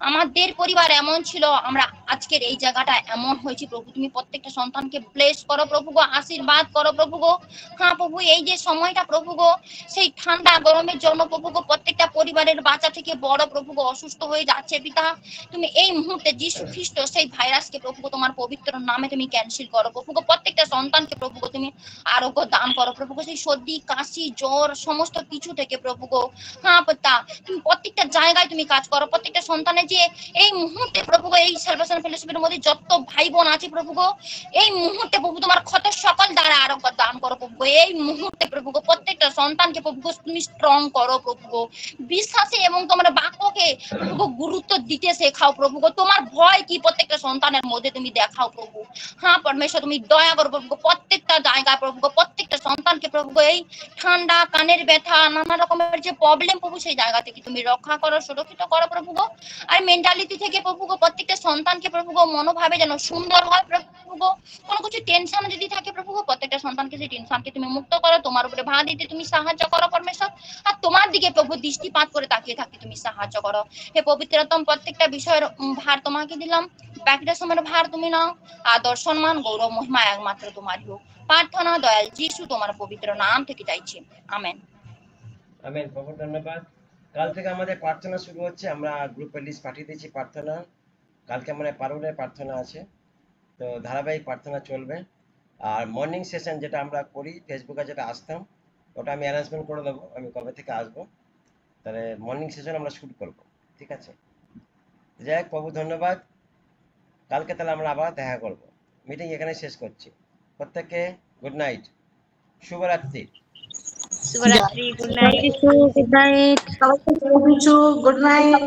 আমাদের পরিবার এমন ছিল, আমরা আজকের এই জায়গাটা এমন হয়েছে প্রভু। তুমি প্রত্যেকটা সন্তানকে ব্লেস করো প্রভু গো, আশীর্বাদ করো প্রভু গো। হ্যাঁ প্রভু, এই যে সময়টা প্রভু গো সেই ঠান্ডা গরমের জন্য প্রভু গো প্রত্যেকটা পরিবারের বাচ্চা থেকে বড় প্রভু গো অসুস্থ হয়ে যাচ্ছে পিতা, তুমি এই মুহূর্তে যিশু খ্রিস্ট সেই ভাইরাসকে প্রভু গো তোমার পবিত্র নামে তুমি ক্যান্সেল করো প্রভু গো। প্রত্যেকটা সন্তানকে প্রভু গো তুমি আরোগ্য দান করো প্রভু গো, সেই সর্দি কাশি জ্বর সমস্ত কিছু থেকে প্রভু গো। হ্যাঁ পিতা, তুমি প্রত্যেকটা জায়গায় তুমি কাজ করো, প্রত্যেকটা সন্তানের যে এই মুহূর্তে প্রভু গো এই সেলিব্রেশন ফেলোশিপের মধ্যে যত ভাই বোন আছে প্রভু গো, এই মুহূর্তে প্রভু তোমার ক্ষত সকল দ্বারা আরোগ্য দান করো প্রভু গো। এই মুহূর্তে প্রভু গো প্রত্যেকটা সন্তানকে প্রভু গো তুমি স্ট্রং করো প্রভু গো, বিশ্বাসে এবং তোমার বাক্যকে প্রভু গো গুরুত্ব দিতে শেখাও প্রভু গো, তোমার ভয় কি প্রত্যেকটা সন্তানের মধ্যে তুমি দেখাও প্রভু। হ্যাঁ পরমেশ্বর, তুমি দয়া করো প্রভু গো প্রত্যেকটা জায়গায় প্রভু গো, প্রত্যেকটা সন্তানকে প্রভু প্রভু গো, এই ঠান্ডা, কানের ব্যথা, নানা রকমের যে প্রবলেম প্রভু, সেই জায়গা থেকে তুমি রক্ষা করো, সুরক্ষিত করো প্রভু গো। আর মেন্টালিটি থেকে প্রভু গো প্রত্যেকটা সন্তানকে প্রভু গো মনোভাবে যেন সুন্দর হয় প্রভু গো। কোনো কিছু টেনশন যদি থাকে প্রভু গো, প্রত্যেকটা সন্তানকে সেই টেনশনকে তুমি মুক্ত করো, তোমার উপরে ভার দিতে তুমি সাহায্য করো পরমেশ্বর। আর তোমার দিকে প্রভু দৃষ্টিপাত করে তাকিয়ে থাকতে তুমি সাহায্য করো। হে পবিত্রতম, প্রত্যেকটা বিষয়ের ভার তোমাকে দিলাম, বাকিটা সময়ের ভার তুমি নাও। আদর, সম্মান, গৌরব, মহিমা একমাত্র তোমারই হোক। প্রার্থনা দয়াল যিশু তোমার পবিত্র নাম থেকে চাইছি, আমেন। আমেন। প্রভু ধন্যবাদ। কাল থেকে আমাদের প্রার্থনা শুরু হচ্ছে। আমরা গ্রুপে লিস্ট পাঠিয়ে দিয়েছি প্রার্থনা। কালকে মানে পারুলের প্রার্থনা আছে, তো ধারাবাহিক প্রার্থনা চলবে। আর মর্নিং সেশন যেটা আমরা করি, ফেসবুকে যেটা আসতাম, ওটা আমি অ্যারেঞ্জমেন্ট করে দেবো, আমি কবে থেকে আসবো, তাহলে মর্নিং সেশন আমরা শুট করবো, ঠিক আছে? যাই হোক, প্রভু ধন্যবাদ। কালকে তাহলে আমরা আবার দেখা করব। মিটিং এখানে শেষ করছি। প্রত্যেককে গুড নাইট, শুভরাত্রি। শুভরাত্রি, গুড নাইট। Good night. সবাইকে গুড নাইট।